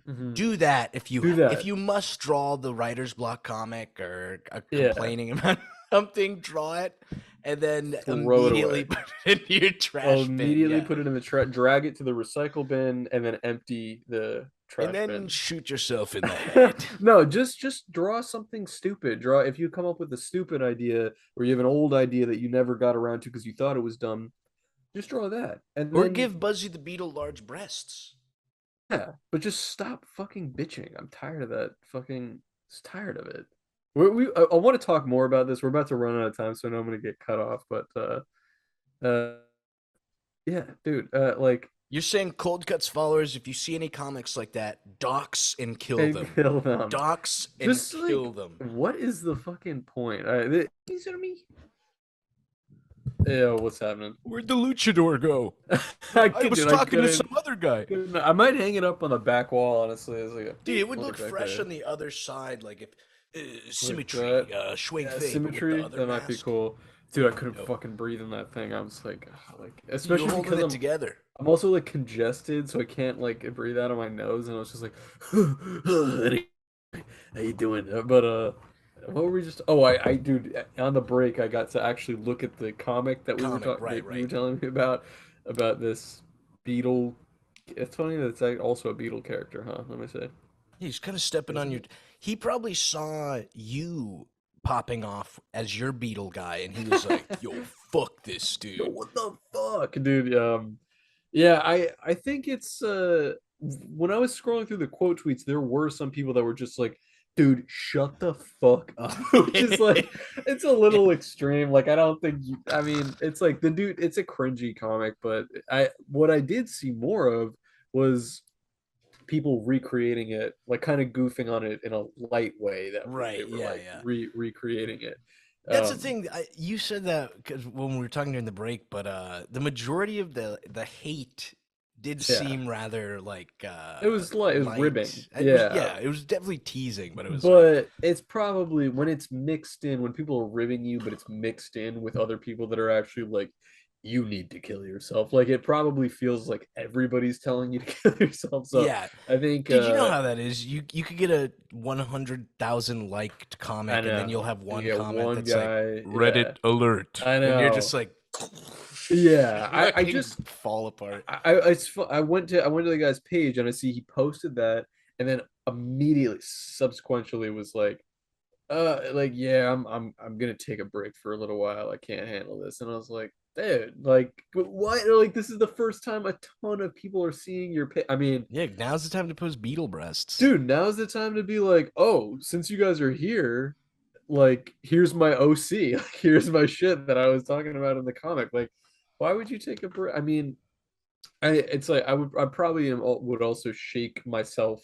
Mm-hmm. Do that Do if that. you must draw the writer's block comic or Yeah. complaining about something, draw it and then Throw it immediately away. put it in your I'll trash bin. immediately Yeah. put it in the drag it to the recycle bin, and then empty the And trash then bin. shoot yourself in the head. No, just draw something stupid. Draw, if you come up with a stupid idea, or you have an old idea that you never got around to because you thought it was dumb, just draw that. And Or then, give Buzzy the Beetle large breasts. yeah, but just stop fucking bitching. I'm tired of that fucking, just tired of it. I want to talk more about this. We're about to run out of time, so I know I'm gonna get cut off. But uh, yeah, dude, like, You're saying Cold Cuts followers, if you see any comics like that, dox and kill and them. kill them. Dox and Just like, kill them. what is the fucking point? These are me. Yeah, what's happening? Where'd the luchador go? I I was dude, I talking to couldn't. some other guy. I might hang it up on the back wall, honestly. It's like a Dude, beep, it would look like right fresh there. on the other side, like if Like symmetry, that. Schwing Yeah, Fei, but with the symmetry. other That might be mask. cool. Dude, I couldn't Yo, fucking breathe in that thing. I was like, you're especially holding because it together. I'm also like congested, so I can't like breathe out of my nose, and I was just like, how you doing? What were we just? Oh, dude, on the break, I got to actually look at the comic that Comic, right, that you were right. telling me about this beetle. It's funny that it's like also a beetle character, huh? Let me say, He's kind of stepping on isn't your. it? He probably saw you popping off as your beetle guy, and he was like, "Yo, fuck this Yo, dude." what the fuck, dude? Yeah, I think it's when I was scrolling through the quote tweets, there were some people that were just like, dude, shut the fuck up. Which is like, it's a little extreme. Like, I don't think I mean, it's like the dude, it's a cringy comic, but what I did see more of was people recreating it, like kind of goofing on it in a light way, that they Right, were yeah, like yeah. recreating it. That's the Um, thing. You said that because when we were talking during the break, but the majority of the hate did yeah, seem rather like it was ribbing. light. It was Yeah, yeah, it was definitely teasing, but it was like but it's probably when it's mixed in, when people are ribbing you, but it's mixed in with other people that are actually like, you need to kill yourself. Like, it probably feels like everybody's telling you to kill yourself. So yeah. I think Dude, you know how that is. You could get a 100,000 liked I comic, and then you'll know have you one get comment one that's like guy. Yeah, Reddit alert, I and you're just know. like, Yeah, I fucking just fall apart. I went to the guy's page, and I see he posted that, and then immediately subsequently was like, yeah, I'm gonna take a break for a little while. I can't handle this. And I was like, dude, like, but what? Like, this is the first time a ton of people are seeing your I mean, Yeah, now's the time to post beetle breasts. dude, now's the time to be like, oh, since you guys are here, like, here's my OC. Like, here's my shit that I was talking about in the comic. Like, why would you take a break? I mean, it's like I probably would also shake myself,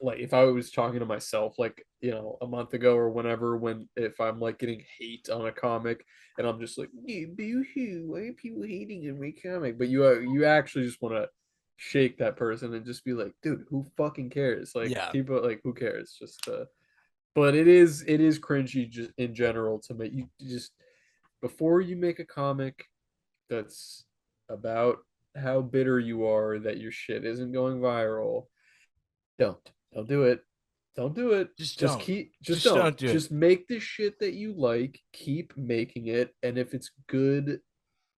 like, if I was talking to myself, like, a month ago or whenever, when if I'm like getting hate on a comic, and I'm just like, "Yeah, boo hoo, why are people hating on my comic?" But you actually just want to shake that person and just be like, dude, who fucking cares? Like Yeah, people like who cares? Just but it is cringy just in general to make you just before you make a comic that's about how bitter you are that your shit isn't going viral. Don't do it. Don't do it. just Just don't. keep just Just don't. don't do it. Just make the shit that you like, keep making it, and if it's good,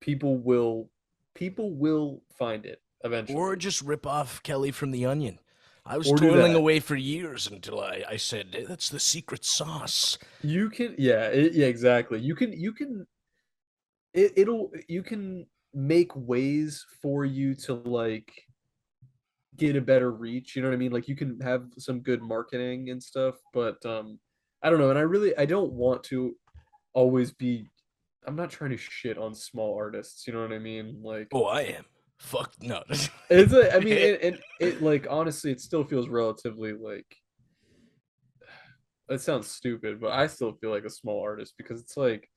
people will people will find it Or eventually. just rip off Kelly from The Onion. I was Or do toiling that. away for years until I said, "Hey, that's the secret sauce." You can yeah, exactly. You can it'll you can make ways for you to like get a better reach, you know what I mean? Like you can have some good marketing and stuff, but I don't know, and I don't want to always be I'm not trying to shit on small artists, you know what I mean? Like Oh, I am. Fuck no. I mean and it like honestly it still feels relatively like it sounds stupid, but I still feel like a small artist because it's like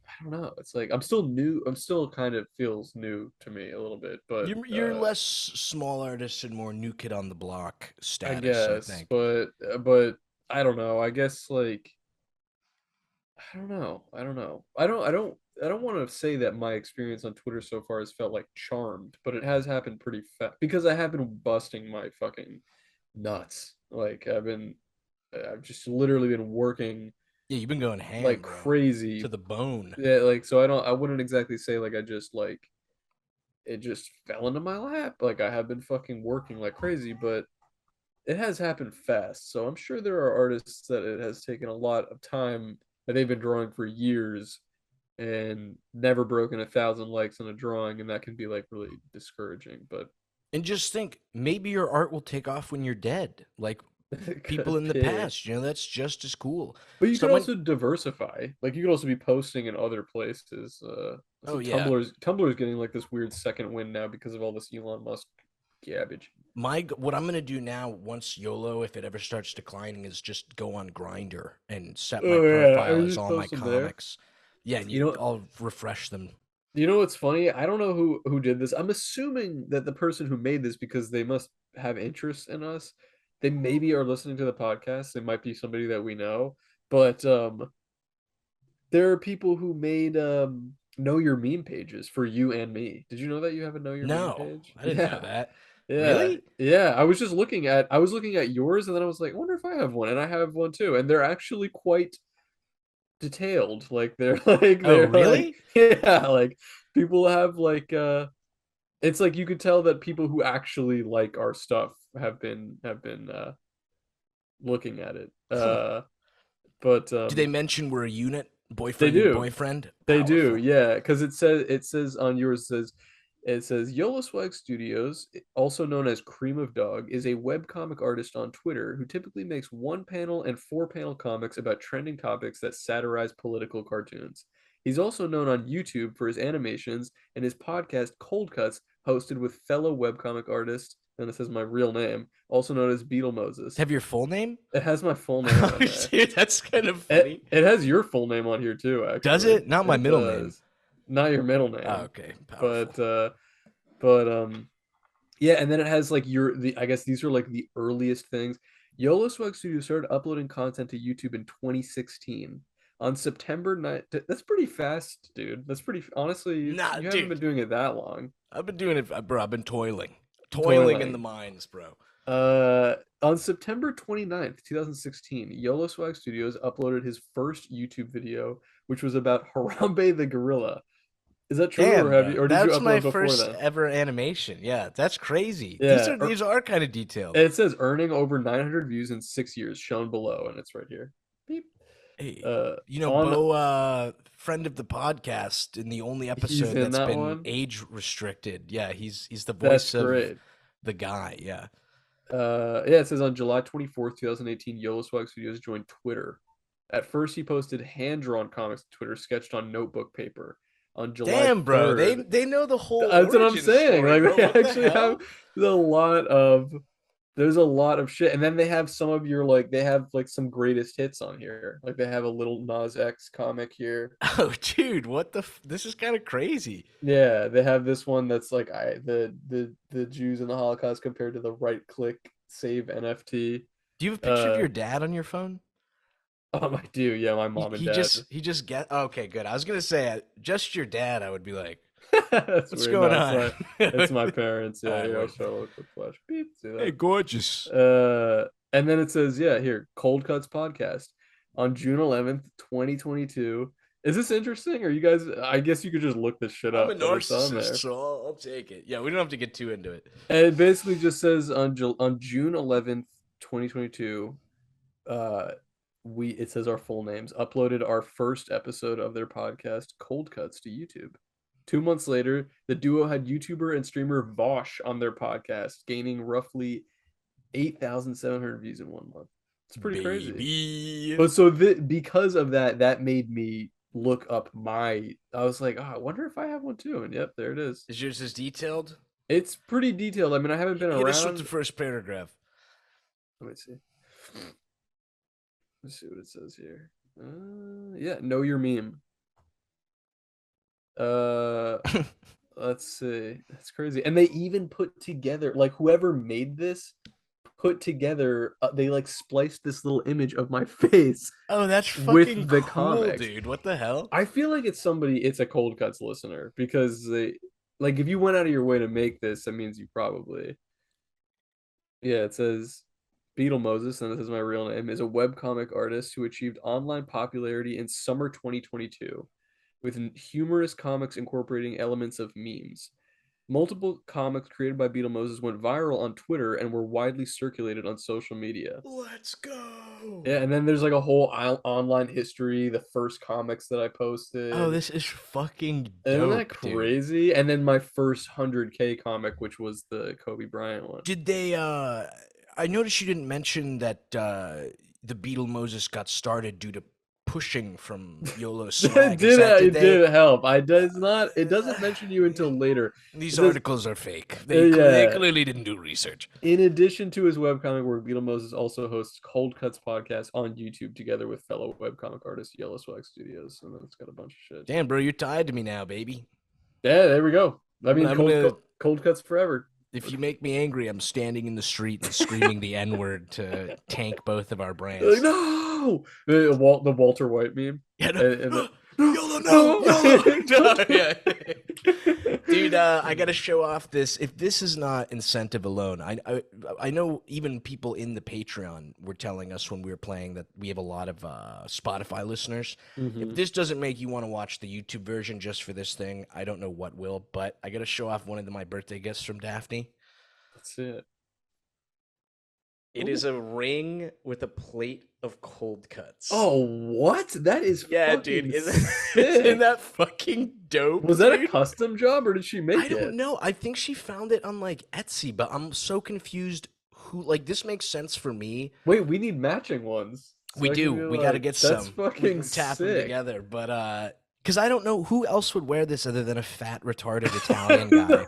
I don't know. It's like I'm still new. I'm still kind of feels new to me a little bit, but You're less small artist and more new kid on the block I status, I guess, think. but I don't know. I guess like I don't know. I don't know. I don't want to say that my experience on Twitter so far has felt like charmed, but it has happened pretty fast because I have been busting my fucking nuts. Like I've just literally been working Yeah, you've been going like ham, bro, to crazy. the bone. Yeah, like so I wouldn't exactly say like I just like it just fell into my lap. Like I have been fucking working like crazy, but it has happened fast. So I'm sure there are artists that it has taken a lot of time that they've been drawing for years and never broken 1,000 likes on a drawing, and that can be like really discouraging. But And just think, maybe your art will take off when you're dead, like it people could in the be. past. That's just as cool. But you could Someone, also diversify. Like you could also be posting in other places. oh See, yeah, Tumblr's getting like this weird second wind now because of all this Elon Musk garbage. what I'm gonna do now once YOLO, if it ever starts declining, is just go on Grinder and set my Oh yeah, I profile was as just all my posting there. comics. Yeah, and You know, I'll refresh them. you know what's funny? I don't know who did this. I'm assuming that the person who made this because they must have interest in us. They maybe are listening to the podcast. They might be somebody that we know, but there are people who made know your meme pages for you and me. Did you know that you have a know your meme No, page? I didn't know Yeah. that. Yeah. Really? Yeah. I was looking at yours and then I was like, I wonder if I have one. And I have one too. And they're actually quite detailed. Like Oh, they're like really? yeah, like people have like it's like you could tell that people who actually like our stuff have been looking at it. Huh. But Do they mention we're a unit, they boyfriend and do. boyfriend? They do, Powerful. yeah, because it says on yours it says Yola Swag Studios, also known as Cream of Dog, is a webcomic artist on Twitter who typically makes one panel and four panel comics about trending topics that satirize political cartoons. He's also known on YouTube for his animations and his podcast Cold Cuts, hosted with fellow webcomic artist, and it says my real name, also known as Beetle Moses. Have your full name? It has my full name on there. Dude, that's kind of It funny. it has your full name on here too, Does actually. it? Not my It middle name. does. Not your middle Oh, name, okay, powerful. but yeah, and then it has like your the I guess these are like the earliest things. YOLO Swag Studio started uploading content to YouTube in 2016. On September 9th, that's pretty fast, dude. That's pretty honestly, Nah, you haven't been dude. doing it that long. I've been doing it, bro. I've been toiling. Toiling in the Toiling. mines, bro. On September 29th, 2016, YOLO Swag Studios uploaded his first YouTube video, which was about Harambe the gorilla. Is that true, or Damn, have you, bro. or did you That's my upload before first then? ever animation. Yeah, that's crazy. These Yeah, are these are kind of detailed. it says earning over 900 views in 6 years, shown below, and it's right here. Beep. Hey, Uh, Bo, on friend of the podcast, in the only he's episode in that's that been one. age restricted. Yeah, he's the That's voice of great. the guy. Yeah. Yeah, it says on July 24th, 2018, YOLO Swag Studios joined Twitter. At first, he posted hand-drawn comics to Twitter, sketched on notebook paper. On July Damn, bro. 3rd, They know the whole that's what I'm origin saying. story, Like bro. they What the actually have hell? a lot of There's a lot of shit, and then they have some of your like they have like some greatest hits on here. Like they have a little Nas X comic here. Oh, dude, what the? This is kind of crazy. Yeah, they have this one that's like the Jews in the Holocaust compared to the right click save NFT. Do you have a picture of Uh, your dad on your phone? I do. Yeah, my He, mom and he dad. just he just get okay. Good. I was gonna say just your dad. I would be like, That's what's weird. going No, on? it's my parents. All Yeah, right, here I'll word. show a quick flash. Beep. See Hey, that? gorgeous. And then it says, yeah, here, Cold Cuts podcast on June 11th, 2022. Is this interesting? Or you guys? I guess you could just look this shit I'm a up, but it's on narcissist, there. so I'll take it. Yeah, we don't have to get too into it. And it basically just says on June 11th, 2022. Uh, it says our full names uploaded our first episode of their podcast Cold Cuts to YouTube. 2 months later, the duo had YouTuber and streamer Vosh on their podcast, gaining roughly 8,700 views in 1 month. It's pretty crazy. Baby. But so because of that, that made me look up my. I was like, oh, I wonder if I have one too. And yep, there it is. Is yours as detailed? It's pretty detailed. I mean, I haven't been Hit us with the around. first paragraph. Let me see. Let's see what it says here. Yeah, know your meme. Uh, let's see. That's crazy. And they even put together, like, whoever made this put together. They like spliced this little image of my face Oh, that's fucking with the cool, comics. dude. What the hell? I feel like it's somebody. It's a Cold Cuts listener because they, like, if you went out of your way to make this, that means you probably. Yeah, it says Beetle Moses, and this is my real name, is a webcomic artist who achieved online popularity in summer 2022 with humorous comics incorporating elements of memes. Multiple comics created by Beetle Moses went viral on Twitter and were widely circulated on social media. Let's go. Yeah, and then there's like a whole online history, the first comics that I posted. Oh, this is fucking Isn't dope, that dude. crazy? And then my first 100K comic, which was the Kobe Bryant one. Did they I noticed you didn't mention that the Beetle Moses got started due to pushing from YOLO swag. It did help. It doesn't mention you until later. These It says, articles are fake. They clearly didn't do research. in addition to his webcomic work, Beetle Moses also hosts Cold Cuts podcast on YouTube together with fellow webcomic artist Yellow Swag Studios. And then it's got a bunch of shit. Damn, bro, you're tied to me now, baby. Yeah, there we go. I mean, I'm cold Cuts forever. If you make me angry, I'm standing in the street and screaming the N-word to tank both of our brands. Like, no, the Walter White meme. Yeah, no. YOLO, no, YOLO. No, yeah. Dude, I gotta show off this. If this is not incentive alone, I know even people in the Patreon were telling us when we were playing that we have a lot of Spotify listeners. If this doesn't make you want to watch the YouTube version just for this thing, I don't know what will. But I gotta show off one of my birthday gifts from Daphne. Let's see it. It is a ring with a plate of cold cuts. Oh, what? That is dude. sick. Isn't that fucking dope? Was that dude? a custom job or did she make it? I don't know. I think she found it on like Etsy, but I'm so confused. Who like this makes sense for me? Wait, we need matching ones. So we do. We got to get that's some. Fucking we can tap them sick. together, but because I don't know who else would wear this other than a fat retarded Italian guy.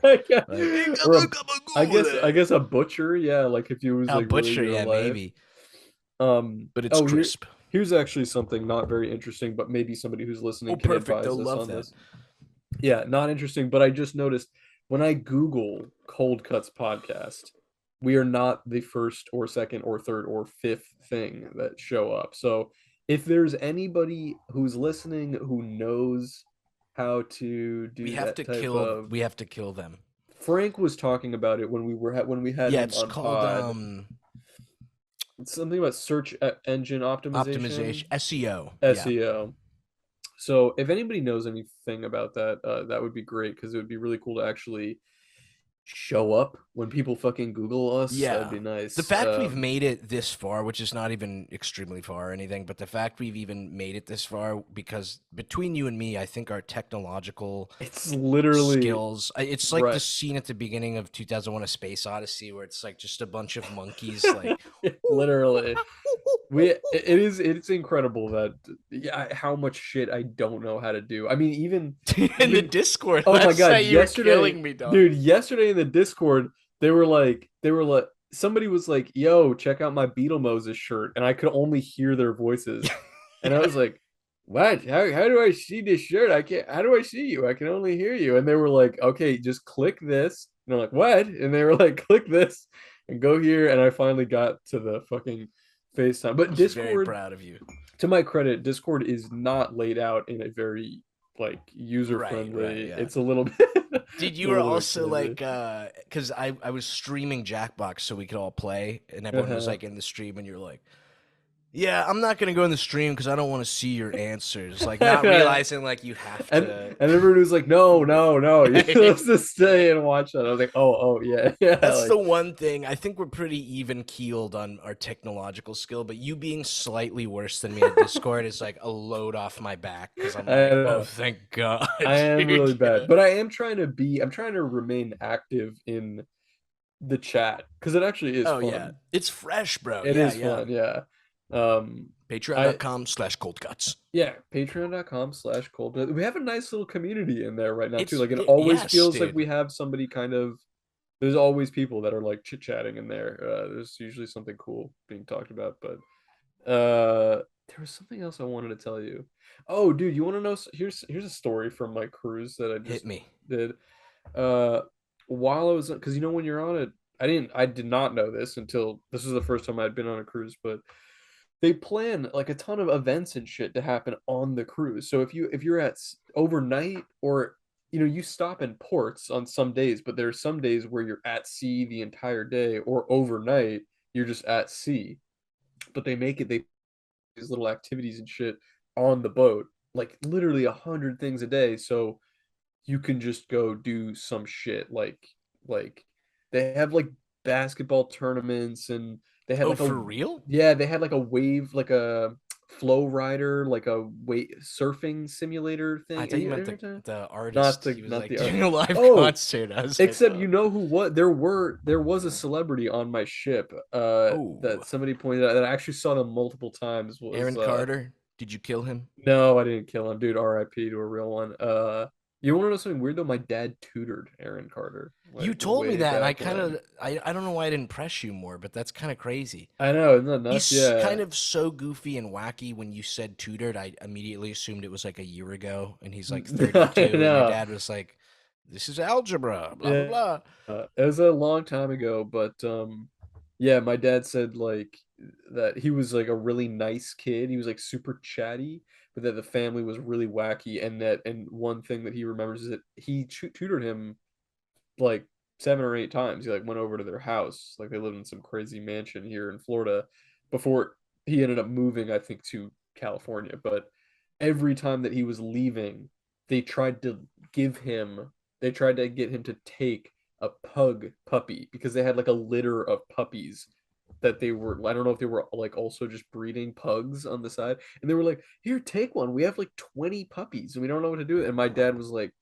I guess a butcher, yeah, like if you was A like butcher, really yeah, maybe. But it's crisp. Here's actually something not very interesting, but maybe somebody who's listening can perfect. advise They'll us love on that. this. Yeah, not interesting, but I just noticed when I Google Cold Cuts podcast, we are not the first or second or third or fifth thing that show up. So if there's anybody who's listening who knows how to do We have to kill them. Frank was talking about it when we had him it's on called pod. It's something about search engine optimization. SEO. SEO. So if anybody knows anything about that, that would be great because it would be really cool to actually show up when people fucking Google us. Yeah, that'd be nice. The fact we've made it this far, which is not even extremely far or anything, but the fact we've even made it this far, because between you and me, I think our technological it's literally skills. It's like right. the scene at the beginning of 2001: A Space Odyssey, where it's like just a bunch of monkeys, like literally. It's incredible that how much shit I don't know how to do. I mean, even in the Discord. Oh my god! Yesterday, you were killing me, dog. Dude, yesterday in the Discord, they were like, somebody was like, "Yo, check out my Beetlemoses shirt," and I could only hear their voices, and I Yeah. was like, "What? How do I see this shirt? I can't. How do I see you? I can only hear you." And they were like, "Okay, just click this." And I'm like, "What?" And they were like, "Click this and go here." And I finally got to the fucking FaceTime. I But was very Discord, proud of you. to my credit, Discord is not laid out in a very like user Right, friendly. yeah. It's a little bit. Did It's you a were little bit also crazy. like because I was streaming Jackbox so we could all play and everyone was Uh-huh. like in the stream and you're like, yeah, I'm not gonna go in the stream because I don't want to see your answers. Like not realizing like you have and to. everybody was like, "No, no, no! You're supposed to stay and watch that." I was like, "Oh, oh, yeah, yeah." That's Like, the one thing. I think we're pretty even keeled on our technological skill, but you being slightly worse than me at Discord is like a load off my back because I'm I like, don't oh, know. thank God, I am dude. really bad, Yeah. but I am trying to be. I'm trying to remain active in the chat because it actually is Oh yeah, fun. it's fresh, bro. It Yeah, is yeah. fun, yeah. Um, I Patreon.com/coldcuts. Yeah, patreon.com/cold. We have a nice little community in there right now too. It's Like it it, always yes, feels like dude. we have somebody kind of there's always people that are like chit-chatting in there. There's usually something cool being talked about, but there was something else I wanted to tell you. Oh, dude, you want to know here's a story from my cruise that I Hit just me. did. Uh while I was because when you're on it, I did not know this until this was the first time I'd been on a cruise, but they plan like a ton of events and shit to happen on the cruise. So if you're at overnight or you stop in ports on some days, but there's some days where you're at sea the entire day or overnight you're just at sea. But they these little activities and shit on the boat, like literally 100 things a day. So you can just go do some shit like they have like basketball tournaments and they had Oh, like a for real? yeah they had like a wave like a flow rider like a wait surfing simulator I thing. thought you meant Every time the not artist. the He was not like the art. doing a live Oh, concert. I was like, except you know who what there was a celebrity on my ship that oh, somebody pointed out that I actually saw them multiple times was Aaron Carter. Did you kill him? no, I didn't kill him, dude. R.I.P. to a real one. You want to know something weird though? My dad tutored Aaron Carter You like told me way that, and I back kind when. of, I don't know why I didn't press you more, but that's kind of crazy. I know, isn't that nuts? He's Yeah. kind of so goofy and wacky. When you said tutored, I immediately assumed it was like a year ago, and he's like I 32, and your know. dad was like, "This is algebra," blah blah Yeah. blah. It was a long time ago, but yeah, my dad said like that he was like a really nice kid. He was like super chatty, but that the family was really wacky, and one thing that he remembers is that he tutored him like 7 or 8 times. He like went over to their house. Like they lived in some crazy mansion here in Florida before he ended up moving, I think, to California. But every time that he was leaving, they tried to give him, they tried to get him to take a pug puppy because they had like a litter of puppies that they were, I don't know if they were like also just breeding pugs on the side. And they were like, here, take one. We have like 20 puppies and we don't know what to do with it. And my dad was like,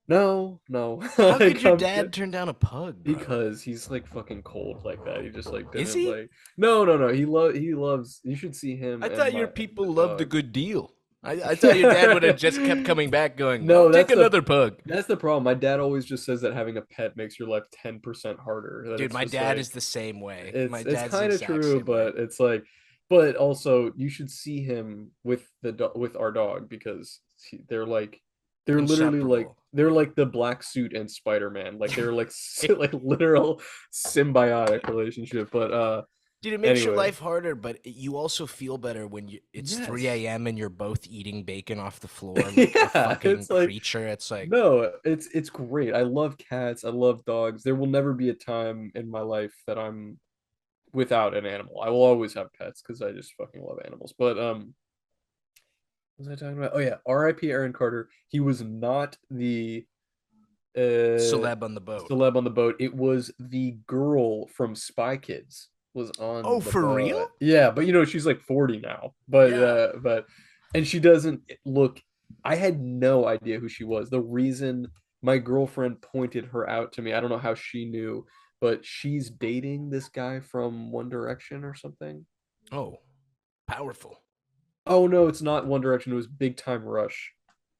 no, no. How could Like your I'm good dad turn down a pug, bro? because he's like fucking cold like that. He just like Is didn't he? like no, no, no. He loves you should see him I and thought your my and the people loved a dog. good deal. I thought your dad would have just kept coming back, going, "I'll No, take another pug." that's the problem. My dad always just says that having a pet makes your life 10% harder. That Dude, it's my just dad like is the same way. My it's dad's the kind of exact true, same way. but it's like but also you should see him with with our dog because they're literally like Inseparable. they're like the black suit and Spider-Man. Like they're like like literal symbiotic relationship. But Dude, it makes your anyway, life harder, but you also feel better when it's yes. 3 a.m. and you're both eating bacon off the floor like a Yeah, fucking it's like creature. It's like, no, it's great. I love cats. I love dogs. There will never be a time in my life that I'm without an animal. I will always have pets because I just fucking love animals. But what was I talking about? Oh yeah, R.I.P. Aaron Carter. He was not the uh celeb on the boat. celeb on the boat. It was the girl from Spy Kids was on Oh, the for real? boat. Yeah, but she's like 40 now. Yeah. But and she doesn't look I had no idea who she was. The reason my girlfriend pointed her out to me, I don't know how she knew, but she's dating this guy from One Direction or something. Oh, powerful. Oh no, it's not One Direction. It was Big Time Rush.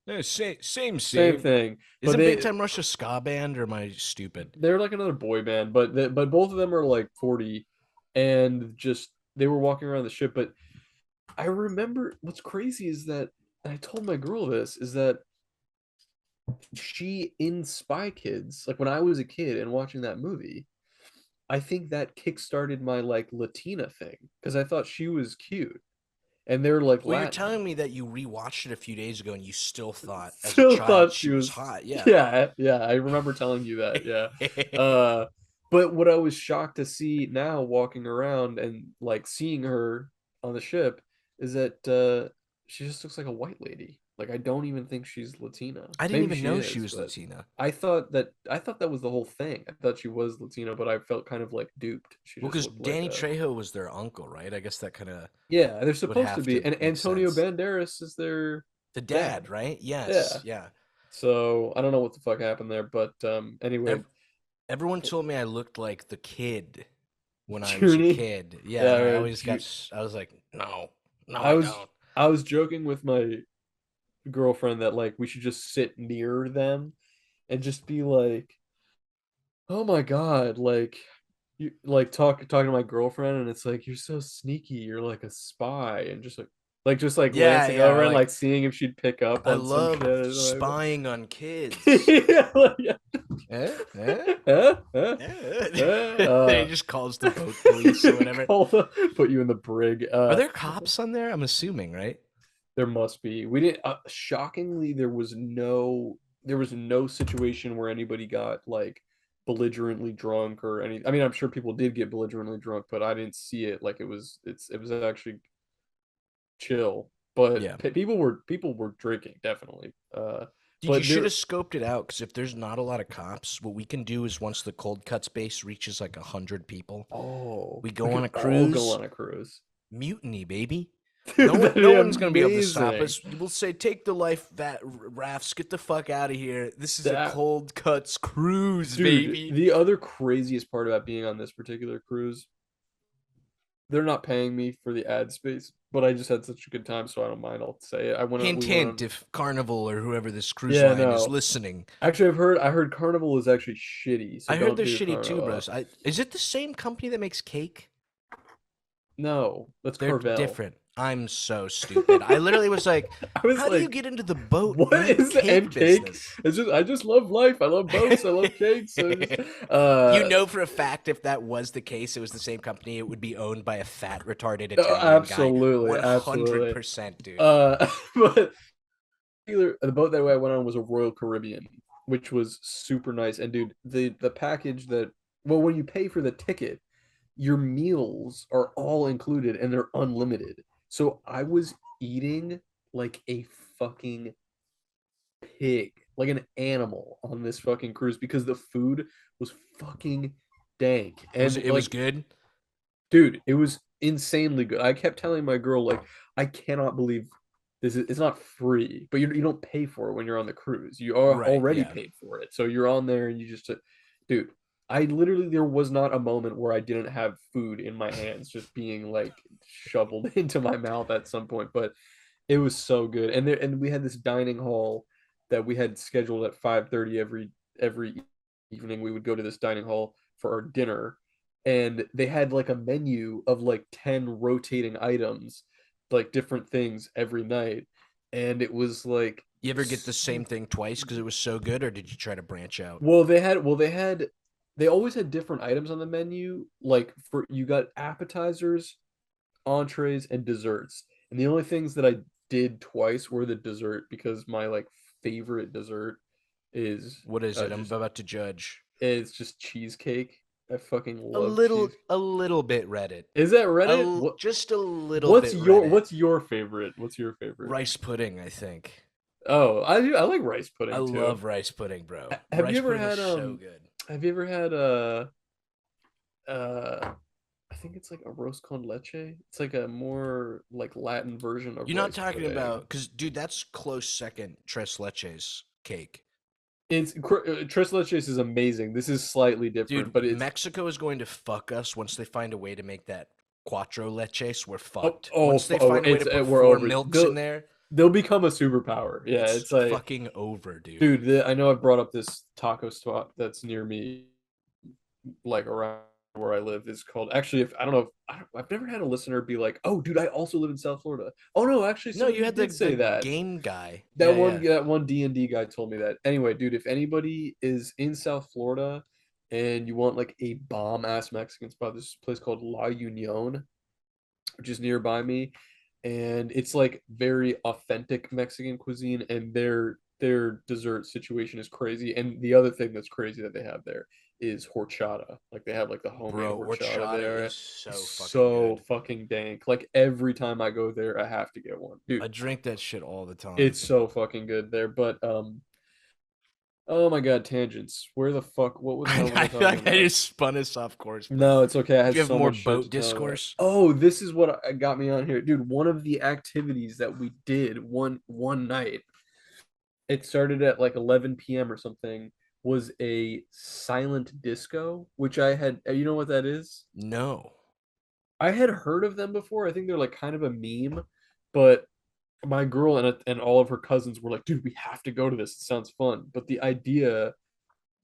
Yeah, same, Same same. thing. But Isn't Big Time Rush a ska band, or am I stupid? they're like another boy band, but both of them are like 40, and just they were walking around the ship. But I remember what's crazy is that, and I told my girl this, is that she in Spy Kids, like when I was a kid and watching that movie, I think that kickstarted my like Latina thing because I thought she was cute and they're like Well, you're Latin. telling me that you rewatched it a few days ago and you still thought, as a Still child, thought she she was was, hot. Yeah. yeah, yeah. I remember telling you that, yeah. Uh, but what I was shocked to see now walking around and like seeing her on the ship is that she just looks like a white lady. Like I don't even think she's Latina. I didn't Maybe even she know she is, was but Latina. I thought that was the whole thing. I thought she was Latina, but I felt kind of like duped. She Well, just because looked like Danny a, Trejo was their uncle, right? I guess that kind of yeah, they're would supposed to have be. to And make Antonio sense. Banderas is their The dad, dad. right? Yeah. Yes, yeah. So I don't know what the fuck happened there, but anyway, Ev- Everyone told me I looked like the kid when I was a Journey. kid. Yeah, Yeah, and I always got, I was like, no, no, I I was don't. I was joking with my girlfriend that like we should just sit near them and just be like, "Oh my God," like you like talking to my girlfriend and it's like you're so sneaky, you're like a spy and just like Yeah, glancing yeah, over and like like seeing if she'd pick up I on some love shit. spying on kids. Yeah, like, yeah. Eh? Eh? Huh? Huh? Eh? He Huh? just calls the boat police or whatever. Put you in the brig. Are there cops on there? I'm assuming, right? There must be. We didn't. Shockingly, there was no situation where anybody got like belligerently drunk or any. I mean, I'm sure people did get belligerently drunk, but I didn't see it. Like it was actually chill. But Yeah. people were drinking definitely. Dude, you But should there. have scoped it out because if there's not a lot of cops, what we can do is once the cold cuts base reaches like 100 people, Oh, we we go on could a all go cruise. on a cruise. Mutiny, baby. No Dude, one, that'd no be one's gonna be able to stop amazing. us. We'll say, "Take the life rafts, get the fuck out of here. This is a That cold cuts cruise, Dude, baby." the other craziest part about being on this particular cruise, they're not paying me for the ad space, but I just had such a good time, so I don't mind. I'll say it. Hint, We went hint. on. If Carnival or whoever this cruise Yeah, line is no. listening, Actually, I heard Carnival is actually shitty, so I heard don't they're do shitty too, Carnival. bros. Is it the same company that makes cake? No, that's They're Carvel. different. I'm so stupid. I literally was like, I was how do you like, get into the boat what and is cake and cake? business? I just love life. I love boats. I love cakes. So You know for a fact if that was the case, it was the same company, it would be owned by a fat, retarded Italian guy. absolutely, absolutely. 100%, dude. Uh, but the boat that I went on was a Royal Caribbean, which was super nice. And dude, the package that well, when you pay for the ticket, your meals are all included and they're unlimited. So I was eating like a fucking pig, like an animal on this fucking cruise because the food was fucking dank. Was And it was like, good? dude, it was insanely good. I kept telling my girl, like, I cannot believe this is it's not free, but you don't pay for it when you're on the cruise. You are Right, already yeah. paid for it. So you're on there and you just dude, I literally there was not a moment where I didn't have food in my hands just being like shoveled into my mouth at some point, but it was so good. And we had this dining hall that we had scheduled at 5:30 every evening. We would go to this dining hall for our dinner, and they had like a menu of like 10 rotating items, like different things every night. And it was like You ever get the same thing twice because it was so good, or did you try to branch out? they always had different items on the menu. Like for you got appetizers, entrees, and desserts. And the only things that I did twice were the dessert because my like favorite dessert is What is it? I'm just about to judge. it's just cheesecake. I fucking love cheese. A little bit Reddit. Is that Reddit? Just a little bit Reddit. What's your favorite? What's your favorite? Rice pudding, I think. Oh, I like rice I pudding too. love rice pudding, bro. Have you Rice ever pudding is had so good. have you ever had uh I think it's like a roast con leche. It's like a more like Latin version of You're not rice talking about pudding. because, dude, that's close second Tres Leches cake. Tres leches is amazing. This is slightly different, Dude, but it's Mexico is going to fuck us once they find a way to make that cuatro leches. We're oh fucked. oh Once they oh find a way to put we're four over. milks in there. they'll become a superpower. Yeah, It's it's like, fucking over, dude. dude, I know I've brought up this taco spot that's near me, like around where I live. Is called, actually, if I don't know, if, I've never had a listener be like, "Oh, dude, I also live in South Florida." Oh no, actually, No, you somebody had the did say that. game guy. That Yeah, one, yeah. that one D&D guy told me that. Anyway, dude, if anybody is in South Florida and you want like a bomb ass Mexican spot, there's a place called La Union, which is nearby me, and it's like very authentic Mexican cuisine, and their dessert situation is crazy. And the other thing that's crazy that they have there is horchata. Like they have like the homemade Bro, horchata horchata there. is so It's fucking so good. fucking dank. Like every time I go there, I have to get one. Dude, I drink that shit all the time. it's so fucking good there. But oh my god, tangents. Where the fuck? What the hell was I I feel talking like I about? just spun us off course, but No, it's okay. I do had you have so more much shit boat to talk about. discourse? Oh, this is what got me on here, dude. One of the activities that we did one night, it started at like 11 p.m. or something, was a silent disco, which I had. You know what that is? No. I had heard of them before. I think they're like kind of a meme, but my girl and all of her cousins were like, "Dude, we have to go to this. It sounds fun." But the idea,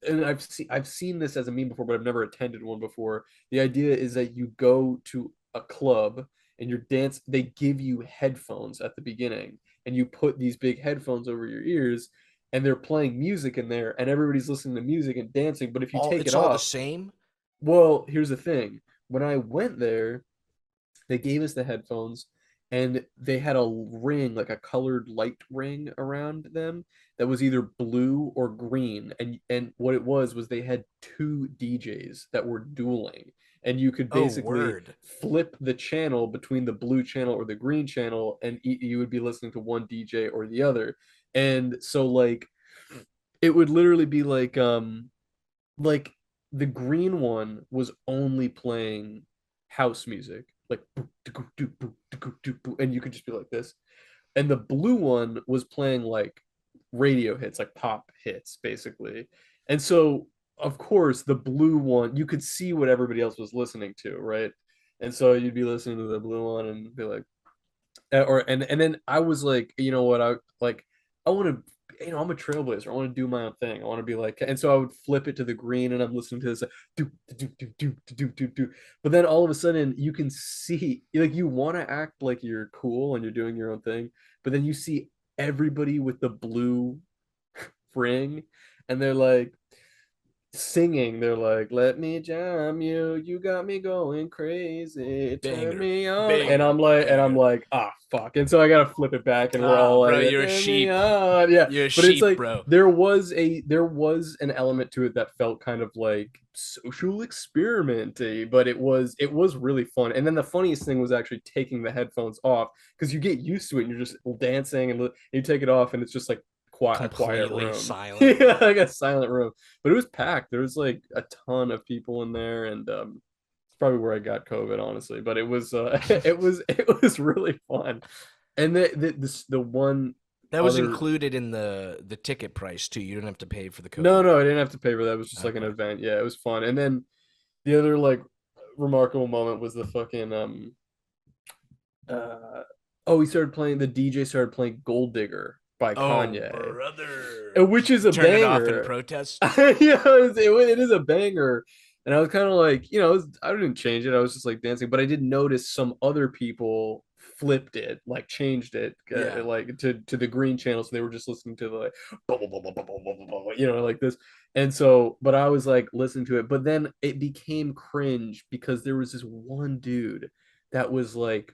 and I've seen this as a meme before, but I've never attended one before. The idea is that you go to a club and you're dance. They give you headphones at the beginning, and you put these big headphones over your ears, and they're playing music in there, and everybody's listening to music and dancing. But if you All take it's it all the off, same? well, here's the thing. When I went there, they gave us the headphones, and they had a ring, like a colored light ring around them that was either blue or green. And what it was they had two DJs that were dueling, and you could Oh, basically word. flip the channel between the blue channel or the green channel, and you would be listening to one DJ or the other. And so like it would literally be like the green one was only playing house music, like and you could just be like this. And the blue one was playing like radio hits, like pop hits, basically. And so, of course, the blue one, you could see what everybody else was listening to, right? And so you'd be listening to the blue one and be like, or and then I was like, you know what, I like, I want to, I'm a trailblazer. I want to do my own thing. I want to be like, and so I would flip it to the green, and I'm listening to this, like, do do do do do do do. But then all of a sudden, you can see, like, you want to act like you're cool and you're doing your own thing, but then you see everybody with the blue ring, and they're like singing. They're like, "Let me jam you, you got me going crazy, turn Banger. me on." And Banger. I'm Banger. like, ah, fuck. And so I gotta flip it back, and we're Ah, all bro, like, you're a "Turn me sheep. on," yeah. You're a But it's sheep, like bro. there was an element to it that felt kind of like social experimenty, but it was really fun. And then the funniest thing was actually taking the headphones off, because you get used to it, and you're just dancing, and you take it off, and it's just like a quiet Completely room. silent. Yeah, like a silent room. But it was packed. There was like a ton of people in there, and it's probably where I got COVID, honestly. But it was it was really fun. And the one That was other, included in the ticket price too. You didn't have to pay for the no, COVID. no, I didn't have to pay for that. It was just like an Okay. event. Yeah, it was fun. And then the other like remarkable moment was the fucking uh oh, he started playing, the DJ started playing Gold Digger by Oh, Kanye, brother. Did which you is a turn it off in banger. protest? Yeah, it is a banger. And I was kind of like, I didn't change it. I was just like dancing, but I did notice some other people flipped it, like changed it, Yeah. like to the green channel. So they were just listening to the like, blah, blah, blah, blah, blah, blah, blah, blah, like this. And so, but I was like listening to it, but then it became cringe because there was this one dude that was like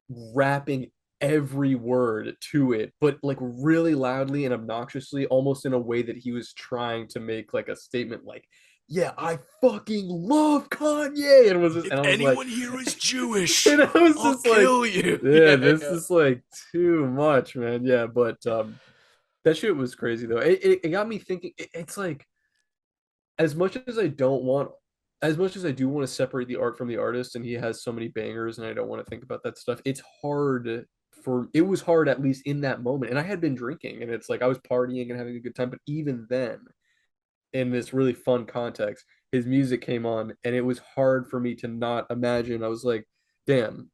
rapping every word to it, but like really loudly and obnoxiously, almost in a way that he was trying to make like a statement, like, "Yeah, I fucking love Kanye," and If I was like, anyone here is Jewish, and I was I'll just like, kill you. "Yeah, Yeah, this yeah. is like too much, man." Yeah, but that shit was crazy though. It got me thinking. It's like, as much as I don't want, as much as I do want to separate the art from the artist, and he has so many bangers, and I don't want to think about that stuff, it's hard. It was hard, at least in that moment. And I had been drinking, and it's like I was partying and having a good time, but even then, in this really fun context, his music came on, and it was hard for me to not imagine. I was like, damn,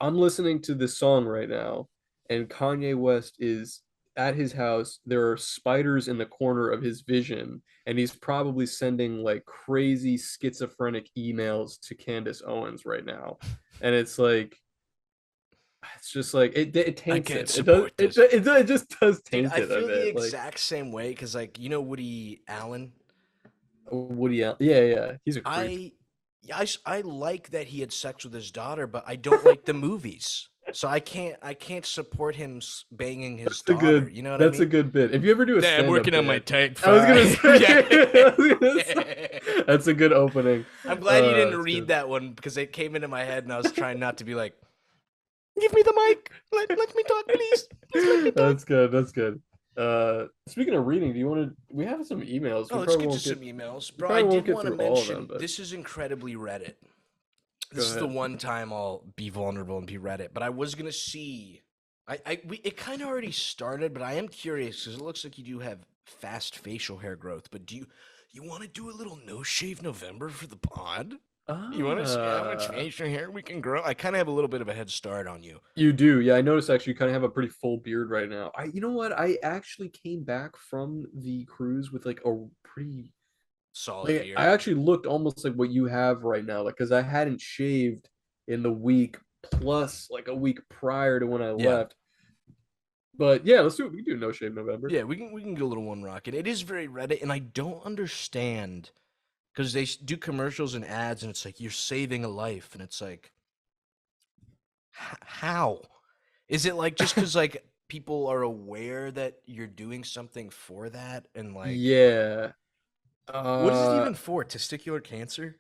I'm listening to this song right now, and Kanye West is at his house. There are spiders in the corner of his vision, and he's probably sending like crazy schizophrenic emails to Candace Owens right now. And it's just like it I taints can't it. It does support this. it just does Dude, taint I it a feel the bit. Like exact same way because, like, you know, Woody Allen. Woody Allen. Yeah, yeah. He's a creep. I, I like that he had sex with his daughter, but I don't like the movies. So I can't support him banging his daughter. You know what I That's a mean? good bit. If you ever do a Yeah, I'm stand-up working on my bit, tank I was gonna five. say, Yeah. I was gonna say that's a good opening. I'm glad you didn't That's read good. that one because it came into my head and I was trying not to be like, give me the mic. Let me talk, please. Please let me talk. That's good. That's good. Speaking of reading, do you want to? We have some emails. Oh, let's get to some emails. We Bro, I probably won't did get want to through all of them, mention but this is incredibly Reddit. go This is the ahead. one time I'll be vulnerable and be Reddit, but I was gonna see. It kind of already started, but I am curious because it looks like you do have fast facial hair growth. But you want to do a little no shave November for the pod? You want to see how much Ah, facial hair we can grow? I kind of have a little bit of a head start on you. you do. Yeah, I noticed actually you kind of have a pretty full beard right now. You know what? I actually came back from the cruise with like a pretty Solid like I beard. actually looked almost like what you have right now, like because I hadn't shaved in the week plus like a week prior to when I Yeah. left. But yeah, let's do it. We can do no shave November. Yeah, we can get a little one rocket. It is very Reddit, and I don't understand because they do commercials and ads, and it's like you're saving a life, and it's like, how? Is it like just because like people are aware that you're doing something for that, and like, Yeah. what is it Uh, even for? Testicular cancer?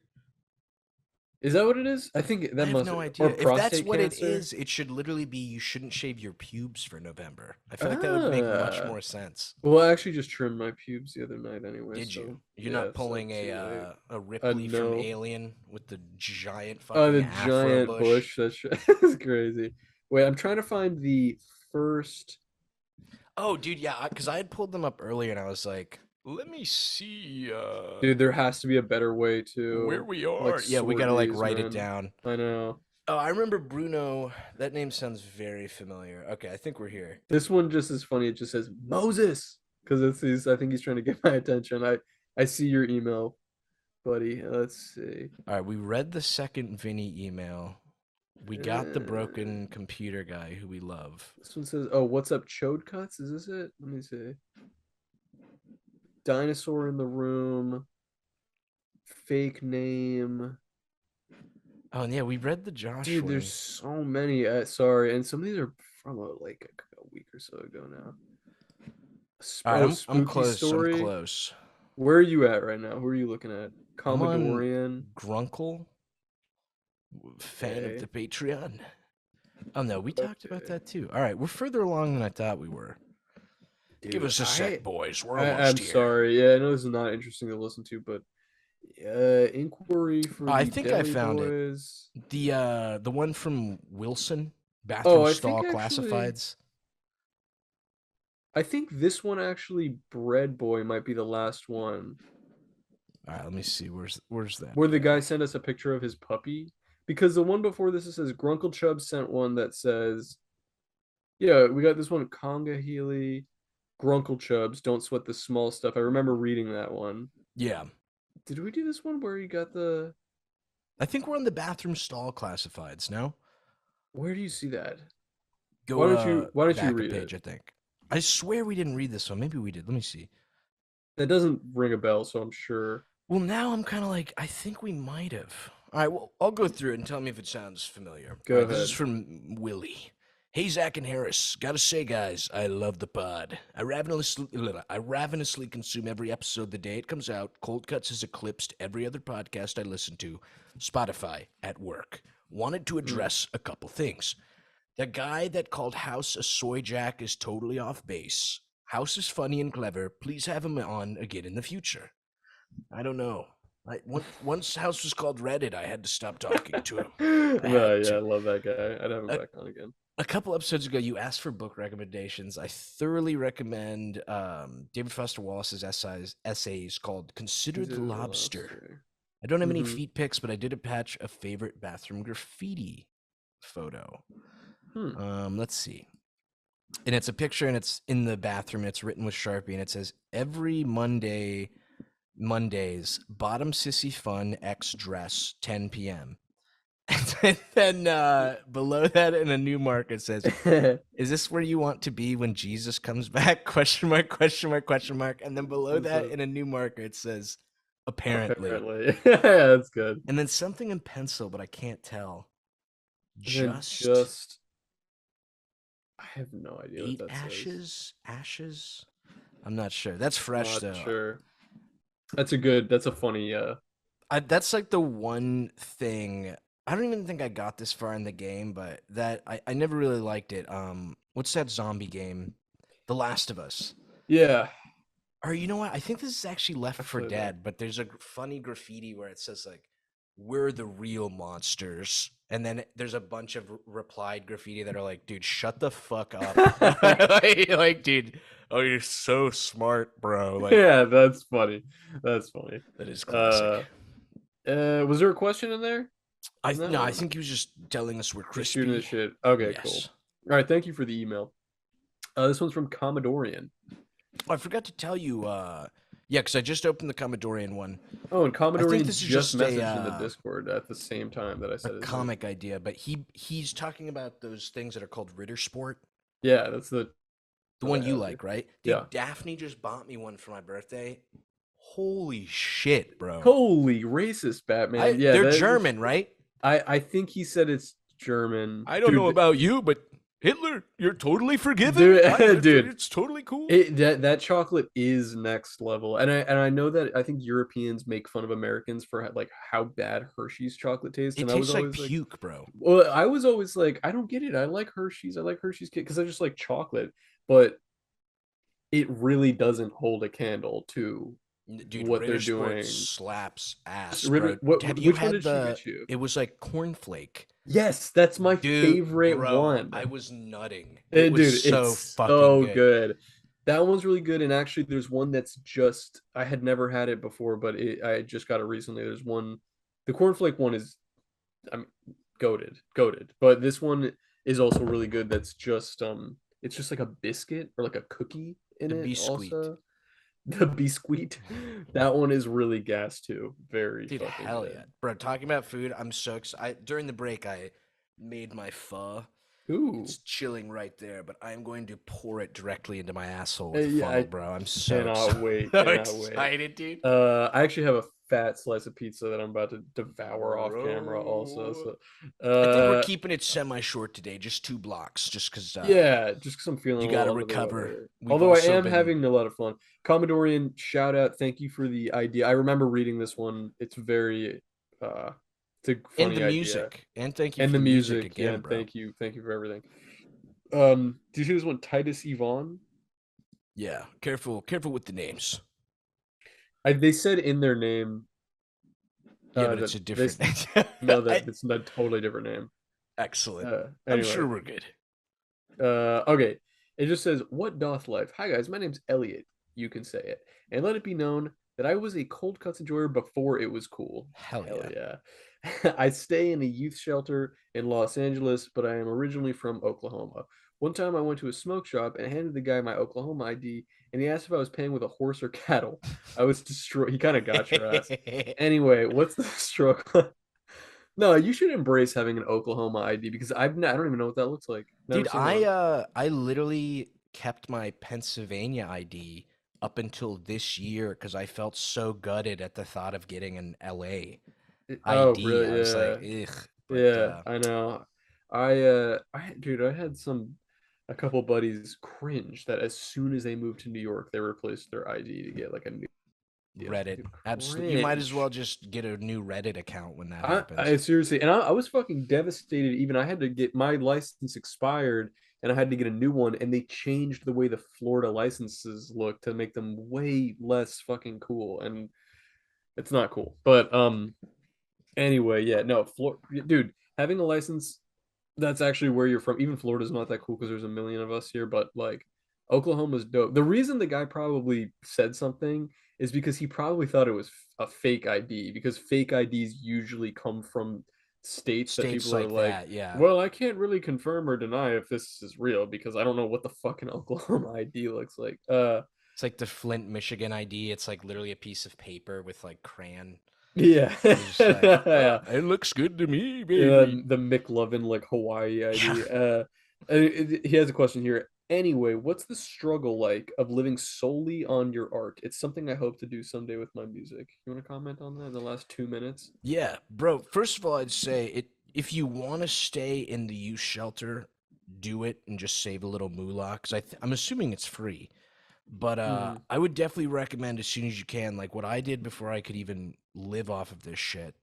is that what it is? I think I that have must no or idea. If that's prostate what it cancer. is, it should literally be you shouldn't shave your pubes for November. I feel like that would make much Ah. more sense. Well, I actually just trimmed my pubes the other night anyway, Did you? so You're yeah, not it's not pulling too late. a Ripley from No. Alien with the giant Oh, fucking the afro giant bush? bush. That's crazy. Wait, I'm trying to find the first. Oh, dude, yeah, because I had pulled them up earlier and I was like, let me see Dude, there has to be a better way where to we like are. Yeah, we sort gotta like these, write it man. down. I know. Oh, I remember Bruno. That name sounds very familiar. Okay, I think we're here. This one just is funny. It just says Moses because I think he's trying to get my attention. I see your email, buddy. Let's see. All right, we read the second Vinny email. We got the broken computer guy who we love. This one says, "Oh, what's up, Chode Cuts? Is this it? Let me see. Dinosaur in the room. Fake name. Oh, and yeah, we read the Josh Dude, there's one. so many. Sorry, and some of these are from like a week or so ago now. All right, Oh, I'm spooky close. I'm story. close. Where are you at right now? Who are you looking at? I'm on Commodorian. Grunkle, fan of the Okay. Patreon. Oh no, we talked about Okay. that too. All right, we're further along than I thought we were. Give Dude, us a sec, boys. We're I'm almost here. sorry. Yeah, I know this is not interesting to listen to, but inquiry for I the think I Deli found it. Boys. The one from Wilson, Oh, bathroom stall classifieds. I think this one actually, Bread Boy, might be the last one. All right, let me see. Where's that Where the guy? guy sent us a picture of his puppy. Because the one before this, it says Grunkle Chubb sent one that says, yeah, we got this one, Conga Healy, Grunkle Chubbs, don't sweat the small stuff. I remember reading that one. Yeah, Did we do this one where you got the, I think we're on the bathroom stall classifieds. No, where do you see that? go Why don't you back a read it? page. I think. I swear we didn't read this one. Maybe we did. Let me see. That doesn't ring a bell, so I'm sure. Well, now I'm kind of like, I think we might have. All right, well, I'll go through it and tell me if it sounds familiar. Go All right, this is ahead. from Willie. Hey, Zach and Harris. Gotta say, guys, I love the pod. I ravenously consume every episode the day it comes out. Cold Cuts has eclipsed every other podcast I listen to. Spotify, at work. Wanted to Hmm. address a couple things. The guy that called House a soy jack is totally off base. House is funny and clever. Please have him on again in the future. I don't know. Once House was called Reddit, I had to stop talking to him. I No, had yeah, I to. love that guy. I'd have him A, back on again. a couple episodes ago, you asked for book recommendations. I thoroughly recommend David Foster Wallace's essays called "Consider the Consider the Lobster." lobster. I don't have any Mm-hmm. feet pics, but I did attach a favorite bathroom graffiti. photo. Hmm. Let's see. And it's a picture, and it's in the bathroom. And it's written with Sharpie, and it says every Mondays, bottom sissy fun X dress 10 p.m. And then below that in a new mark it says, "Is this where you want to be when Jesus comes back?" Question mark, question mark, question mark. And then below that in a new marker it says, "Apparently." Apparently. Yeah, that's good. And then something in pencil, but I can't tell. And then Just just I have no idea what eight that says. ashes. I'm not sure. That's fresh Not though. sure. That's a funny That's like the one thing. I don't even think I got this far in the game, but that I never really liked it. What's that zombie game? The Last of Us. yeah, Or you know what? I think this is actually Left I 4 played that. Dead, but there's a funny graffiti where it says like, "We're the real monsters," and then there's a bunch of replied graffiti that are like, "Dude, shut the fuck up!" like, dude, oh, you're so smart, bro. Like, Yeah, that's funny. That's funny. that is classic. Uh was there a question in there? I In that no, I one? think he was just telling us we're Just shooting the crispy. shit. Okay, cool. Yes. All right, thank you for the email. This one's from Commodorian. Oh, I forgot to tell you. Yeah, because I just opened the Commodorian one. Oh, and I think Commodorian this is just just messaged in the Discord at the same time that I a said his name. comic idea, but he's talking about those things that are called Ritter Sport. Yeah, that's the The what I one you have here. like, right? Yeah. Dude, Daphne just bought me one for my birthday. Holy shit, bro. Holy racist Batman. Yeah, They're that is German, right? I think he said it's German. I don't know Dude, about you, but Hitler, you're totally forgiven. dude, dude. It's totally cool. That chocolate is next level, and I know that I think Europeans make fun of Americans for like how bad Hershey's chocolate tastes, It and I was tastes like always like, puke, bro. well, I was always like, I don't get it. I like Hershey's. I like Hershey's Kit because I just like chocolate, but it really doesn't hold a candle to Dude, what they're Ritter Sport doing. slaps ass, Ritter, bro. Have you which one had did she get you? it was like cornflake. Yes, that's my Dude, favorite bro, one. I was nutting. It was Dude, so it's fucking so good. good. That one's really good. And actually, there's one that's just I had never had it before, but I just got it recently. There's one, the cornflake one is, I'm goaded, goaded. But this one is also really good. That's just it's just like a biscuit or like a cookie in The it. Biscuit. Also, the biscuit. That one is really gas too. Very Dude, fucking hell yeah. good. Bro, talking about food, I'm so excited. During the break, I made my pho. Ooh, It's chilling right there, but I'm going to pour it directly into my asshole with a yeah, funnel, I bro. I'm so cannot excited. wait. So Cannot wait. excited, dude. I actually have a fat slice of pizza that I'm about to devour off camera also. Bro. So, I think we're keeping it semi short today, just 2 blocks, just because yeah, just because I'm feeling you a got to little under the recover. weather. We've Although I also am been, having a lot of fun. Commodorian, shout out. Thank you for the idea. I remember reading this one. It's very, uh, it's a in the funny idea. music. And thank you And for the the music music, yeah, again, and bro. thank you for everything. Do you see this one, Titus Yvonne? Yeah, careful with the names. They said in their name, Yeah, but that it's a they different. no, that it's a totally different name. Excellent. I'm Anyway, sure we're good. okay. It just says, "What doth life?" Hi guys, my name's Elliot. You can say it, and let it be known that I was a cold cuts enjoyer before it was cool. Hell Hell yeah. yeah! I stay in a youth shelter in Los Angeles, but I am originally from Oklahoma. One time I went to a smoke shop and handed the guy my Oklahoma ID, and he asked if I was paying with a horse or cattle. I was destroyed. He kind of got your ass. Anyway, what's the struggle? No, you should embrace having an Oklahoma ID because I don't even know what that looks like. Never Dude, seen one. I literally kept my Pennsylvania ID up until this year because I felt so gutted at the thought of getting an LA Oh, ID. I really? was like, Yeah. ugh. But Yeah, I know. Dude, I had a couple buddies cringe that as soon as they moved to New York, they replaced their ID to get like a new ID. I was like, Reddit, dude, absolutely. You might as well cringe. just get a new Reddit account when that I happens. seriously, and I was fucking devastated. Even I had to get my license expired, and I had to get a new one, and they changed the way the Florida licenses look to make them way less fucking cool, and it's not cool. But anyway, yeah, no, dude, having a license, that's actually where you're from. Even Florida's not that cool because there's a million of us here, but like Oklahoma's dope. The reason the guy probably said something is because he probably thought it was a fake ID because fake IDs usually come from states that States people are like like, that, yeah. well, I can't really confirm or deny if this is real because I don't know what the fucking Oklahoma ID looks like. It's like the Flint, Michigan ID. It's like literally a piece of paper with like crayon. Yeah. You're just like, oh, Yeah. it looks good to me, Yeah, baby. the McLovin like Hawaii Yeah. ID. He has a question here. Anyway, what's the struggle like of living solely on your art? It's something I hope to do someday with my music. You want to comment on that in the last 2 minutes? Yeah, bro. First of all, I'd say it if you want to stay in the youth shelter, do it and just save a little moolah because I'm assuming it's free. But Hmm. I would definitely recommend as soon as you can. Like what I did before I could even live off of this shit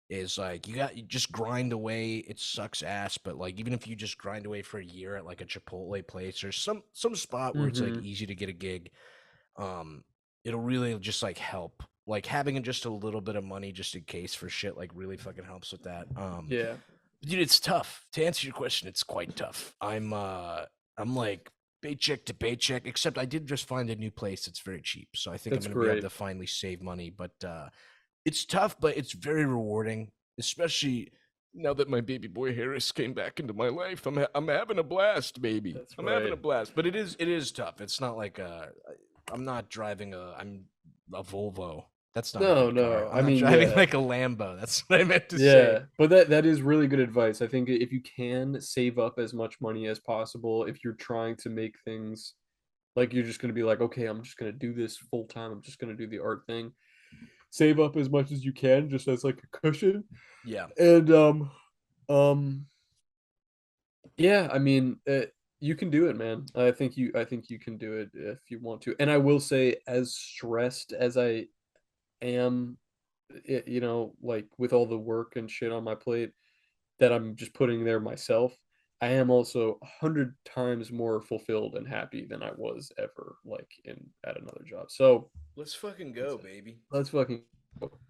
is like you just grind away. It sucks ass, but like even if you just grind away for a year at like a Chipotle place or some spot where it's like Hmm. easy to get a gig, um, it'll really just like help. Like having just a little bit of money just in case for shit like really fucking helps with that. Yeah, Dude, it's tough. To answer your question, it's quite tough. I'm like paycheck to paycheck, except I did just find a new place that's very cheap. So I think I'm that's gonna be able great. to finally save money. But it's tough, but it's very rewarding, especially now that my baby boy Harris came back into my life. I'm having a blast, baby. That's I'm having right. a blast. But it is tough. It's not like I'm not driving I'm a Volvo. That's not a No, good car. no. I'm I not mean, driving yeah. like a Lambo. That's what I meant to say. Yeah, but that is really good advice. I think if you can save up as much money as possible, if you're trying to make things like you're just going to be like, okay, I'm just going to do this full time. I'm just going to do the art thing. Save up as much as you can, just as like a cushion. Yeah. And um, yeah. I mean, you can do it, man. I think you can do it if you want to. And I will say, as stressed as I am, like with all the work and shit on my plate that I'm just putting there myself, I am also 100 times more fulfilled and happy than I was ever like in at another job. So Let's fucking that's go, it. baby. Let's fucking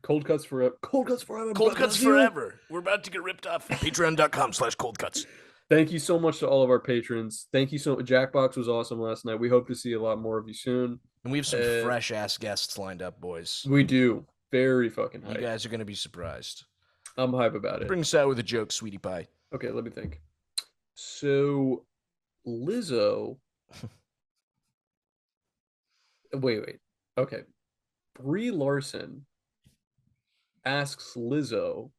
cold cuts forever. Cold cuts forever, Cold brother. cuts Let's you. forever. We're about to get ripped off. Patreon.com/cold cuts. Thank you so much to all of our patrons. Thank you so much. Jackbox was awesome last night. We hope to see a lot more of you soon. And we have some Uh, fresh ass guests lined up, boys. we do. Very fucking You hype. guys are gonna be surprised. I'm hype about it. Bring us out with a joke, sweetie pie. Okay, let me think. So Lizzo, wait. Okay. Brie Larson asks Lizzo